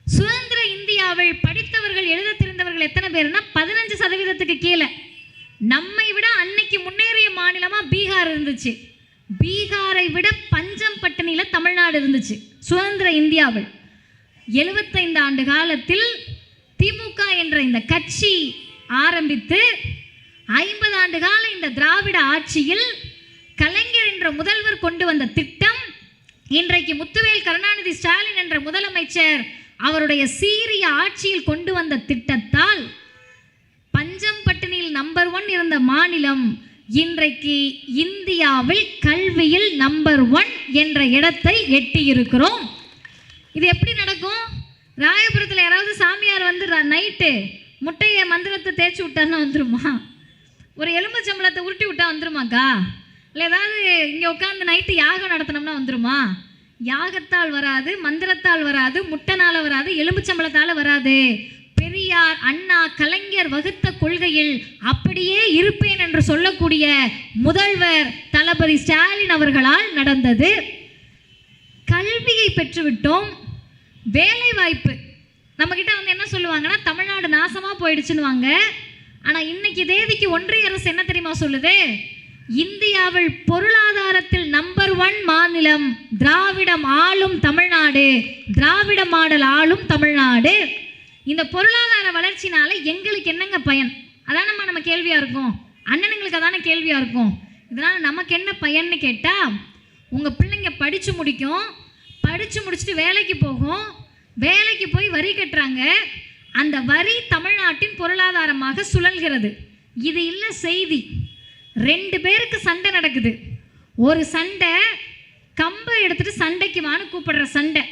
சுதந்திர இந்தியாவில் படித்தவர்கள் எழுத தெரிந்தவர்கள் எத்தனை பேர்னா 15% கீழே. நம்மை விட அன்னைக்கு முன்னேறிய மாநிலமாக பீகார் இருந்துச்சு. பீகாரை விட பஞ்சம் பட்டினியில் தமிழ்நாடு இருந்துச்சு சுதந்திர இந்தியாவில். 75 ஆண்டு காலத்தில் திமுக என்ற இந்த கட்சி ஆரம்பித்து 50 ஆண்டு கால இந்த திராவிட ஆட்சியில் கலைஞர் என்ற முதல்வர் கொண்டு வந்த திட்டம், இன்றைக்கு முத்துவேல் கருணாநிதி ஸ்டாலின் என்ற முதலமைச்சர் அவருடைய சீரிய ஆட்சியில் கொண்டு வந்த திட்டத்தால் பஞ்சம் பட்டினியில் நம்பர் 1 இருந்த மாநிலம் இன்றைக்கு இந்தியாவில் கல்வியில் நம்பர் 1 என்ற இடத்தை எட்டியிருக்கிறோம். இது எப்படி நடக்கும்? ராயபுரத்தில் யாராவது சாமியார் வந்து நைட்டு முட்டையை மந்திரத்தை தேய்ச்சி விட்டாருன்னா வந்துருமா? ஒரு எலும்புச்சம்பளத்தை உருட்டி விட்டா வந்துருமாக்கா? இல்லை ஏதாவது இங்கே உட்காந்து நைட்டு யாகம் நடத்தினோம்னா வந்துருமா? யாகத்தால் வராது, மந்திரத்தால் வராது, முட்டைனால வராது, எலும்புச்சம்பளத்தால் வராது. பெரியார், அண்ணா, கலைஞர் வகுத்த கொள்கையில் அப்படியே இருப்பேன் என்று சொல்லக்கூடிய முதல்வர் தளபதி ஸ்டாலின் அவர்களால் நடந்தது. கல்வியை பெற்றுவிட்டோம். வேலை வாய்ப்பு நம்மக்கிட்ட வந்து என்ன சொல்லுவாங்கன்னா, தமிழ்நாடு நாசமாக போயிடுச்சுன்னு வாங்க. ஆனால் இன்னைக்கு தேதிக்கு ஒன்றிய அரசு என்ன தெரியுமா சொல்லுது? இந்தியாவில் பொருளாதாரத்தில் நம்பர் 1 மாநிலம் திராவிடம் ஆளும் தமிழ்நாடு, திராவிட மாடல் ஆளும் தமிழ்நாடு. இந்த பொருளாதார வளர்ச்சினால எங்களுக்கு என்னங்க பயன்? அதான் நம்ம கேள்வியாக இருக்கும். அண்ணனுங்களுக்கு அதான கேள்வியாக இருக்கும். இதனால் நமக்கு என்ன பயன்னு கேட்டால், உங்கள் பிள்ளைங்க படித்து முடிக்கும், படித்து முடிச்சுட்டு வேலைக்கு போகும், வேலைக்கு போய் வரி கட்டுறாங்க, அந்த வரி தமிழ்நாட்டின் பொருளாதாரமாக சுழல்கிறது. இது இல்லை செய்தி. 2 பேருக்கு சண்டை நடக்குது. ஒரு சண்டை கம்பை எடுத்துகிட்டு சண்டைக்கு வான்னு கூப்பிடுற சண்டை,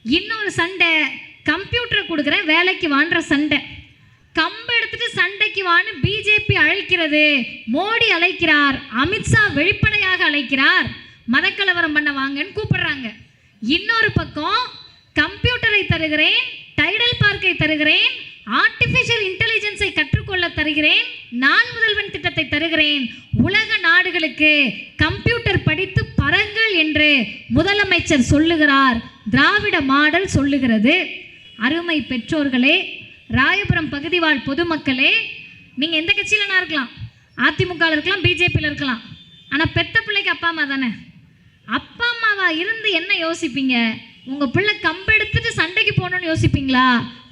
இன்னொரு சண்டை கம்ப்யூட்டரை கொடுக்குற வேலைக்கு வான்ற சண்டை. கம்பை எடுத்துட்டு சண்டைக்கு வான்னு பிஜேபி அழைக்கிறது, மோடி அழைக்கிறார், அமித்ஷா வெளிப்படையாக அழைக்கிறார், மதக்கலவரம் பண்ண வாங்கன்னு கூப்பிடுறாங்க. இன்னொரு பக்கம் கம்ப்யூட்டரை தருகிறேன், டைடல் பார்க்கை தருகிறேன், ஆர்டிஃபிஷியல் இன்டெலிஜென்ஸை கற்றுக்கொள்ள தருகிறேன், நான் முதல்வன் திட்டத்தை தருகிறேன், உலக நாடுகளுக்கு கம்ப்யூட்டர் படித்து பரங்கள் என்று முதலமைச்சர் சொல்லுகிறார். திராவிட மாடல் சொல்லுகிறது. அருமை பெற்றோர்களே, ராயபுரம் பகுதி வாழ் பொதுமக்களே, நீங்கள் எந்த கட்சியிலனா இருக்கலாம், அதிமுகவில் இருக்கலாம், பிஜேபியில் இருக்கலாம், ஆனால் பெத்த பிள்ளைக்கு அப்பா அம்மா தானே. அப்பா அம்மாவா இருந்து என்ன யோசிப்பீங்க? உங்கள் பிள்ளை கம்பெடுத்துட்டு சண்டைக்கு போகணுன்னு யோசிப்பீங்களா?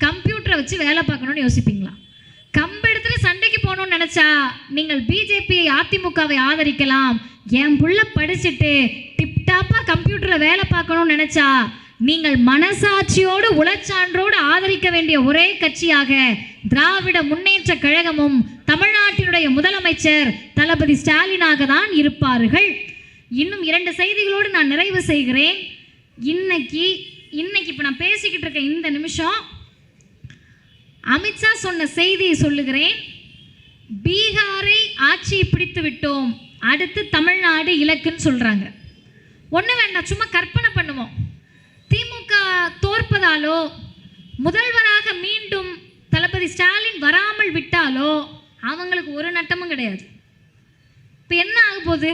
கம்ப்யூட்டரை வச்சு வேலை பார்க்கணுன்னு யோசிப்பீங்களா? கம்பெடுத்துட்டு சண்டைக்கு போகணுன்னு நினச்சா நீங்கள் பிஜேபியை, அதிமுகவை ஆதரிக்கலாம். என் பிள்ளை படிச்சுட்டு டிப்டாப்பாக கம்ப்யூட்டரை வேலை பார்க்கணும்னு நினச்சா நீங்கள் மனசாட்சியோடு உளச்சான்றோடு ஆதரிக்க வேண்டிய ஒரே கட்சியாக திராவிட முன்னேற்ற கழகமும் தமிழ்நாட்டினுடைய முதலமைச்சர் தளபதி ஸ்டாலினாக தான் இருப்பார்கள். இன்னும் 2 செய்திகளோடு நான் நிறைவு செய்கிறேன். இன்னைக்கு இப்போ நான் பேசிக்கிட்டு இருக்க இந்த நிமிஷம் அமித்ஷா சொன்ன செய்தியை சொல்லுகிறேன். பீகாரை ஆட்சியை பிடித்து விட்டோம், அடுத்து தமிழ்நாடு இலக்குன்னு சொல்கிறாங்க. ஒன்றும் வேண்டாம், சும்மா கற்பனை பண்ணுவோம். திமுக தோற்பதாலோ முதல்வராக மீண்டும் தளபதி ஸ்டாலின் வராமல் விட்டாலோ அவங்களுக்கு ஒரு நட்டமும் கிடையாது. இப்போ என்ன ஆக போகுது?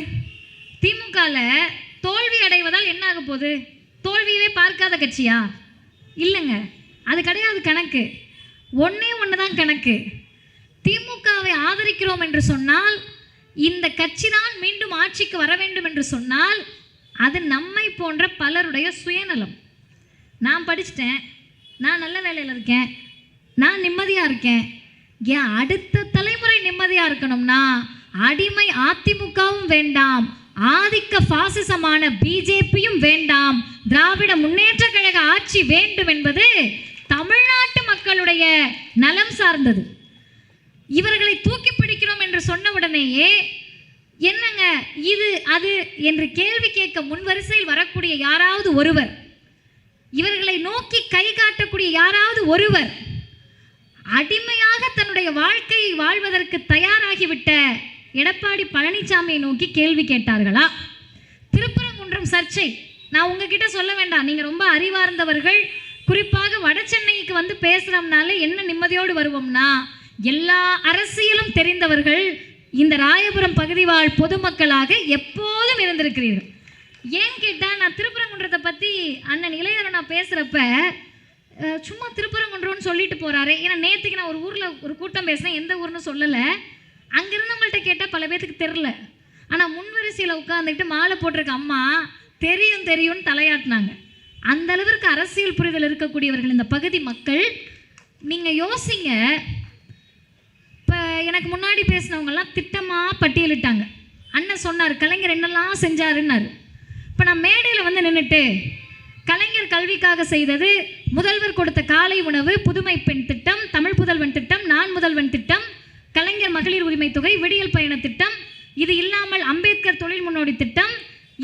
திமுகவில் தோல்வி அடைவதால் என்ன ஆக போகுது? தோல்வியவே பார்க்காத கட்சியா? இல்லைங்க, அது கிடையாது கணக்கு. ஒன்றே ஒன்று தான் கணக்கு. திமுகவை ஆதரிக்கிறோம் என்று சொன்னால், இந்த கட்சி தான் மீண்டும் ஆட்சிக்கு வர வேண்டும் என்று சொன்னால், அது நம்மை போன்ற பலருடைய சுயநலம். நான் படிச்சிட்டேன், நான் நல்ல வேலையில் இருக்கேன், நான் நிம்மதியாக இருக்கேன், ஏன் அடுத்த தலைமுறை நிம்மதியா இருக்கணும்னா அடிமை அதிமுகவும் வேண்டாம், ஆதிக்க பாசிசமான பிஜேபியும் வேண்டாம், திராவிட முன்னேற்ற கழக ஆட்சி வேண்டும் என்பது தமிழ்நாட்டு மக்களுடைய நலம் சார்ந்தது. இவர்களை தூக்கி பிடிக்கிறோம் என்று சொன்ன உடனேயே என்னங்க இது அது என்று கேள்வி கேட்க முன்வரிசையில் வரக்கூடிய யாராவது ஒருவர், இவர்களை நோக்கி கை காட்டக்கூடிய யாராவது ஒருவர் அடிமையாக தன்னுடைய வாழ்க்கையை வாழ்வதற்கு தயாராகிவிட்ட எடப்பாடி பழனிசாமியை நோக்கி கேள்வி கேட்டார்களா? திருப்பரங்குன்றம் சர்ச்சை நான் உங்ககிட்ட சொல்ல வேண்டாம், நீங்க ரொம்ப அறிவார்ந்தவர்கள். குறிப்பாக வட சென்னைக்கு வந்து பேசுறோம்னாலே என்ன நிம்மதியோடு வருவோம்னா எல்லா அரசியலும் தெரிந்தவர்கள் இந்த ராயபுரம் பகுதி வாழ் பொதுமக்களாக எப்போதும் இருந்திருக்கிறீர்கள். ஏன் கேட்டால், நான் திருப்பரங்குன்றத்தை பற்றி அண்ணன் இளையராஜா நான் பேசுகிறப்ப சும்மா திருப்பரங்குன்றம்னு சொல்லிட்டு போகிறாரு. ஏன்னா நேற்றுக்கு நான் ஒரு ஊரில் ஒரு கூட்டம் பேசினேன், எந்த ஊர்னு சொல்லலை. அங்கிருந்தவங்கள்ட்ட கேட்டால் பல பேத்துக்கு தெரில. ஆனால் முன்வரிசையில் உட்காந்துக்கிட்டு மாலை போட்டிருக்க அம்மா தெரியும் தெரியும்னு தலையாட்டினாங்க. அந்த அளவிற்கு அரசியல் புரிதல் இருக்கக்கூடியவர்கள் இந்த பகுதி மக்கள். நீங்கள் யோசிங்க, இப்போ எனக்கு முன்னாடி பேசினவங்கெல்லாம் திட்டமாக பட்டியலிட்டாங்க. அண்ணன் சொன்னார் கலைஞர் என்னெல்லாம் செஞ்சாருன்னாரு. இப்போ நான் மேடையில் வந்து நின்றுட்டு கலைஞர் கல்விக்காக செய்தது, முதல்வர் கொடுத்த காலை உணவு, புதுமை பெண் திட்டம், தமிழ் புதல்வன் திட்டம், நான் முதல்வன் திட்டம், கலைஞர் மகளிர் உரிமை தொகை, விடியல் பயண திட்டம், இது இல்லாமல் அம்பேத்கர் தொழில் முன்னோடி திட்டம்,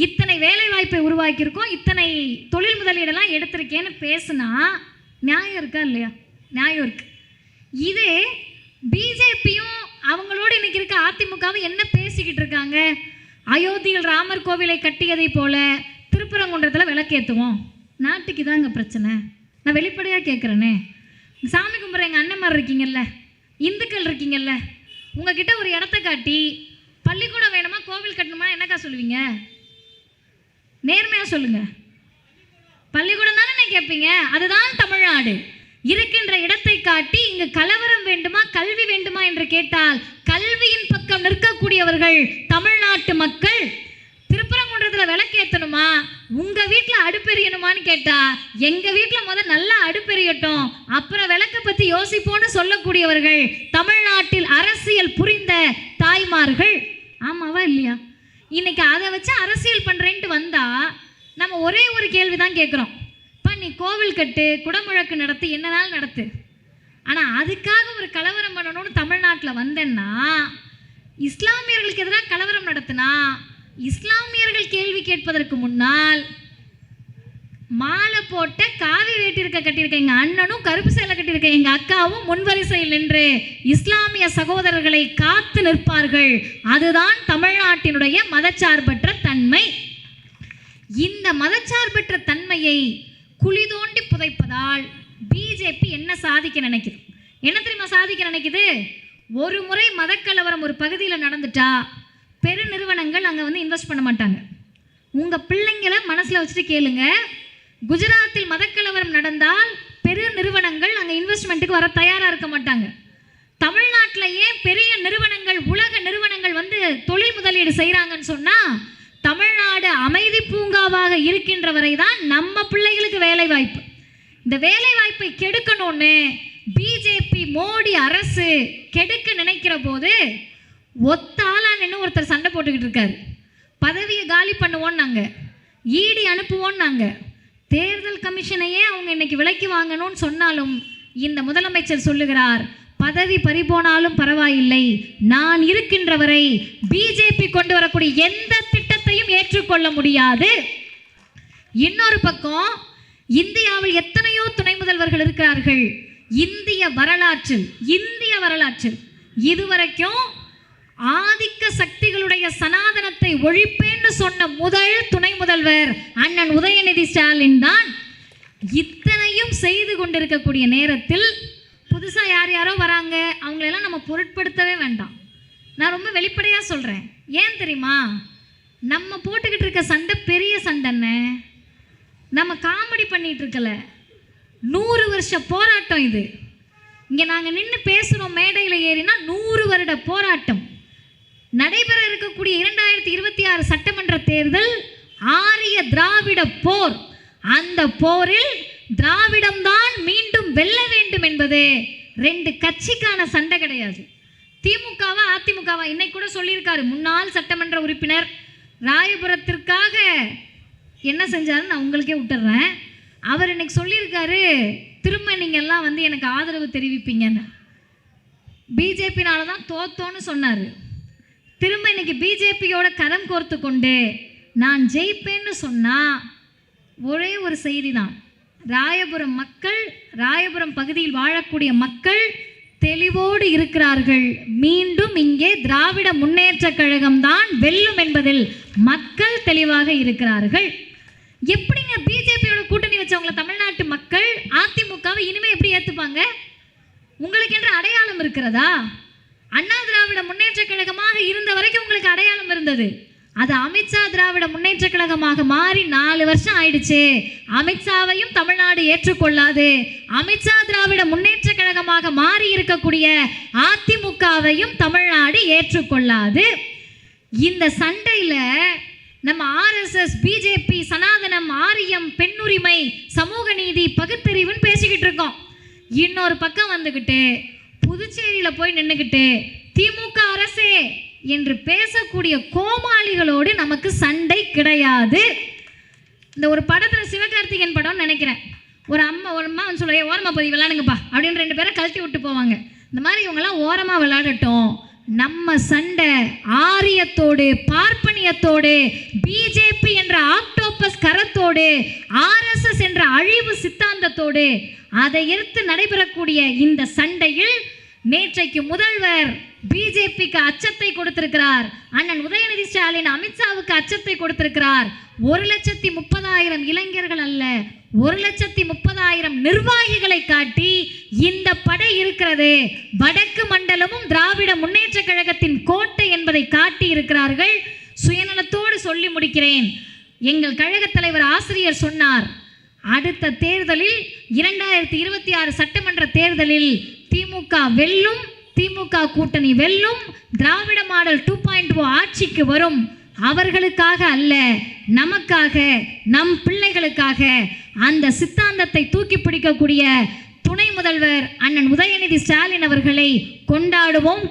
இத்தனை வேலை வாய்ப்பை உருவாக்கியிருக்கோம், இத்தனை தொழில் முதலீடெல்லாம் எடுத்திருக்கேன்னு பேசுனா நியாயம் இருக்கா இல்லையா? நியாயம் இருக்கு. இதே பிஜேபியும் அவங்களோடு இன்னைக்கு இருக்க அதிமுகவும் என்ன பேசிக்கிட்டு இருக்காங்க? அயோத்தியில் ராமர் கோவிலை கட்டியதை போல திருப்பரங்குன்றத்தில் விளக்கேற்றுவோம். நாட்டுக்கு தாங்க பிரச்சனை. நான் வெளிப்படையாக கேட்குறேனே, சாமி கும்பிட்ற எங்கள் அண்ணன்மார் இருக்கீங்கல்ல, இந்துக்கள் இருக்கீங்கல்ல, உங்ககிட்ட ஒரு இடத்த காட்டி பள்ளிக்கூடம் வேணுமா கோவில் கட்டணுமா என்னக்கா சொல்லுவீங்க? நேர்மையாக சொல்லுங்க. பள்ளிக்கூடம் தானே கேட்பீங்க. அதுதான் தமிழ்நாடு. இருக்கின்ற இடத்தை காட்டி இங்கு கலவரம் வேண்டுமா கல்வி வேண்டுமா என்று கேட்டால் கல்வியின் பக்கம் நிற்கக்கூடியவர்கள் தமிழ்நாட்டு மக்கள். திருப்பரங்குன்றத்தில் விளக்கேற்றணுமா, உங்க வீட்டில் அடுப்பெரியணுமான்னு கேட்டா எங்க வீட்டில் முதல் நல்லா அடுப்பெரியட்டும் அப்புறம் விளக்க பத்தி யோசிப்போன்னு சொல்லக்கூடியவர்கள் தமிழ்நாட்டில் அரசியல் புரிந்த தாய்மார்கள். ஆமாவா இல்லையா? இன்னைக்கு அதை வச்சு அரசியல் பண்றேன்ட்டு வந்தா நம்ம ஒரே ஒரு கேள்விதான் கேட்குறோம். நீ கோவில் கட்டு, குடமுழக்கு நடத்து, என்னனாலும் நடத்து, ஆனால் அதுக்காக ஒரு கலவரம் பண்ணணும்னு தமிழ்நாட்டில் வந்தேன்னா, இஸ்லாமியர்களுக்கு எதிராக கலவரம் நடத்தினா இஸ்லாமியர்கள் கேள்வி கேட்பதற்கு முன்னால் மாலை போட்ட காவி வேட்டியிருக்க கட்டியிருக்க எங்கள் அண்ணனும் கருப்பு சேலை கட்டியிருக்க எங்கள் அக்காவும் முன்வரிசையில் நின்று இஸ்லாமிய சகோதரர்களை காத்து நிற்பார்கள். அதுதான் தமிழ்நாட்டினுடைய மதச்சார்பற்ற தன்மை. இந்த மதச்சார்பற்ற தன்மையை குழி தோண்டி புதைப்பதால் பிஜேபி என்ன சாதிக்க நினைக்குது? என்ன தெரியுமா சாதிக்க நினைக்குது? ஒரு முறை மதக்கலவரம் ஒரு பகுதியில் நடந்துட்டா பெரு நிறுவனங்கள் அங்கே வந்து இன்வெஸ்ட் பண்ண மாட்டாங்க. உங்கள் பிள்ளைங்களை மனசில் வச்சுட்டு கேளுங்க, குஜராத்தில் மதக்கலவரம் நடந்தால் பெரு நிறுவனங்கள் அங்கே இன்வெஸ்ட்மெண்ட்டுக்கு வர தயாராக இருக்க மாட்டாங்க. தமிழ்நாட்டிலேயே பெரிய நிறுவனங்கள், உலக நிறுவனங்கள் வந்து தொழில் முதலீடு செய்கிறாங்கன்னு சொன்னால் தமிழ்நாடு அமைதி பூங்காவாக இருக்கின்ற வரை தான் நம்ம பிள்ளைகளுக்கு வேலை வாய்ப்பு. இந்த வேலை வாய்ப்பை கெடுக்கணும்னு பிஜேபி மோடி அரசு கெடுக்க நினைக்கிற போது ஒத்தாளா நின்று ஒருத்தர் சண்டை போட்டுக்கிட்டு இருக்காரு. பதவியை காலி பண்ணுவோம் நாங்க, ஈடி அனுப்புவோம் நாங்க, தேர்தல் கமிஷனையே அவங்க இன்னைக்கு விலைக்கு வாங்கணும்னு சொன்னாலும் இந்த முதலமைச்சர் சொல்லுகிறார், பதவி பறிபோனாலும் பரவாயில்லை, நான் இருக்கின்ற வரை பிஜேபி கொண்டு வரக்கூடிய எந்த திட்டத்தையும் ஏற்றுக்கொள்ள முடியாது. இன்னொரு பக்கம் இந்தியாவில் எத்தனையோ துணை முதல்வர்கள் இருக்கிறார்கள். இந்திய வரலாற்றில் இதுவரைக்கும் ஆதிக்க சக்திகளுடைய சனாதனத்தை ஒழிப்பேன்னு சொன்ன முதல் துணை முதல்வர் அண்ணன் உதயநிதி ஸ்டாலின் தான். இத்தனையும் செய்து கொண்டிருக்கக்கூடிய நேரத்தில் புதுசாக யார் யாரோ வராங்க, அவங்களெல்லாம் நம்ம பொருட்படுத்தவே வேண்டாம். நான் ரொம்ப வெளிப்படையாக சொல்கிறேன். ஏன் தெரியுமா? நம்ம போட்டுக்கிட்டு இருக்க சண்டை பெரிய சண்டைன்னு நம்ம காமெடி பண்ணிகிட்டு இருக்கல, 100 வருஷ போராட்டம் இது. இங்கே நாங்கள் நின்று பேசுகிறோம், மேடையில் ஏறினா 100 வருட போராட்டம். நடைபெற இருக்கக்கூடிய 2026 சட்டமன்ற தேர்தல் ஆரிய திராவிட போர். அந்த போரில் திராவிடம்தான் மீண்டும் வெல்ல வேண்டும் என்பது 2 கட்சிக்கான சண்டை கிடையாது. திமுகவா அதிமுகவா? இன்னைக்கு கூட சொல்லியிருக்காரு முன்னாள் சட்டமன்ற உறுப்பினர் ராயபுரத்திற்காக என்ன செஞ்சாருன்னு நான் உங்களுக்கே விட்டுறேன். அவர் இன்னைக்கு சொல்லியிருக்காரு, திரும்ப நீங்கள் எல்லாம் வந்து எனக்கு ஆதரவு தெரிவிப்பீங்கன்னு. பிஜேபினால தான் தோத்தோன்னு சொன்னார். திரும்ப இன்னைக்கு பிஜேபியோட கரம் கோர்த்து கொண்டு நான் ஜெயிப்பேன்னு சொன்னால் ஒரே ஒரு செய்தி தான். ராயபுரம் மக்கள், ராயபுரம் பகுதியில் வாழக்கூடிய மக்கள் தெளிவோடு இருக்கிறார்கள். மீண்டும் இங்கே திராவிட முன்னேற்ற கழகம் தான் வெல்லும் என்பதில் மக்கள் தெளிவாக இருக்கிறார்கள். எப்படிங்க பிஜேபியோட கூட்டணி வச்சவங்கள தமிழ்நாட்டு மக்கள் அதிமுகவை இனிமே எப்படி ஏற்றுப்பாங்க? உங்களுக்கு என்ற அடையாளம் இருக்கிறதா? அண்ணா திராவிட முன்னேற்ற கழகமாக இருந்த வரைக்கும் உங்களுக்கு அடையாளம் இருந்தது. அது அமித்ஷா திராவிட முன்னேற்ற கழகமாக மாறி 4 வருஷம் ஆயிடுச்சு. அமித்ஷாவையும் தமிழ்நாடு ஏற்றுக்கொள்ளாது. அமித்ஷா திராவிட முன்னேற்ற கழகமாக மாறி இருக்கக்கூடிய அதிமுகவையும் தமிழ்நாடு ஏற்றுக்கொள்ளாது. இந்த சண்டையில நம்ம RSS, பிஜேபி, சனாதனம், ஆரியம், பெண்ணுரிமை, சமூக நீதி, பகுத்தறிவுன்னு பேசிக்கிட்டு இருக்கோம். இன்னொரு பக்கம் வந்துக்கிட்டு புதுச்சேரியில போய் நின்றுக்கிட்டு திமுக அரசே என்று பேசக்கூடிய கோமாளிகளோடு நமக்கு சண்டை கிடையாது. இந்த ஒரு படத்தில் சிவகார்த்திகேயன் படம்னு நினைக்கிறேன், ஒரு அம்மா வந்து சொல்ல, ஓரமாக போய் விளையாடுங்கப்பா அப்படின்னு 2 பேரை கழட்டி விட்டு போவாங்க. இந்த மாதிரி இவங்கெல்லாம் ஓரமாக விளையாடட்டும். நம்ம சண்டை ஆரியத்தோடு, பார்ப்பனியத்தோடு, பிஜேபி என்ற ஆக்டோபஸ் கரத்தோடு, RSS என்ற அழிவு சித்தாந்தத்தோடு, அதை எதிர்த்து நடைபெறக்கூடிய இந்த சண்டையில் நேற்றைக்கு முதல்வர் பிஜேபிக்கு அச்சத்தை கொடுத்திருக்கிறார். அண்ணன் உதயநிதி ஸ்டாலின் அமித்ஷாவுக்கு அச்சத்தை கொடுத்திருக்கிறார். 1,30,000 இளைஞர்கள் அல்ல, 1,30,000 நிர்வாகிகளை காட்டி இந்த படை இருக்கிறது, வடக்கு மண்டலமும் திராவிட முன்னேற்ற கழகத்தின் கோட்டை என்பதை காட்டி இருக்கிறார்கள். சுயநலத்தோடு சொல்லி முடிக்கிறேன். எங்கள் கழக தலைவர் ஆசிரியர் சொன்னார், அடுத்த தேர்தலில் 2026 சட்டமன்ற தேர்தலில் திமுக வெல்லும், திமுக கூட்டணி வெல்லும், திராவிட மாடல் 2.0 ஆட்சிக்கு வரும். அவர்களுக்காக அல்ல, நமக்காக, நம் பிள்ளைகளுக்காக. அந்த சித்தாந்தத்தை தூக்கி பிடிக்கக்கூடிய துணை முதல்வர் அண்ணன் உதயநிதி ஸ்டாலின் அவர்களை கொண்டாடுவோம்,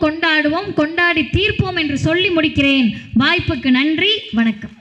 கொண்டாடி தீர்ப்போம் என்று சொல்லி முடிக்கிறேன். வாய்ப்புக்கு நன்றி, வணக்கம்.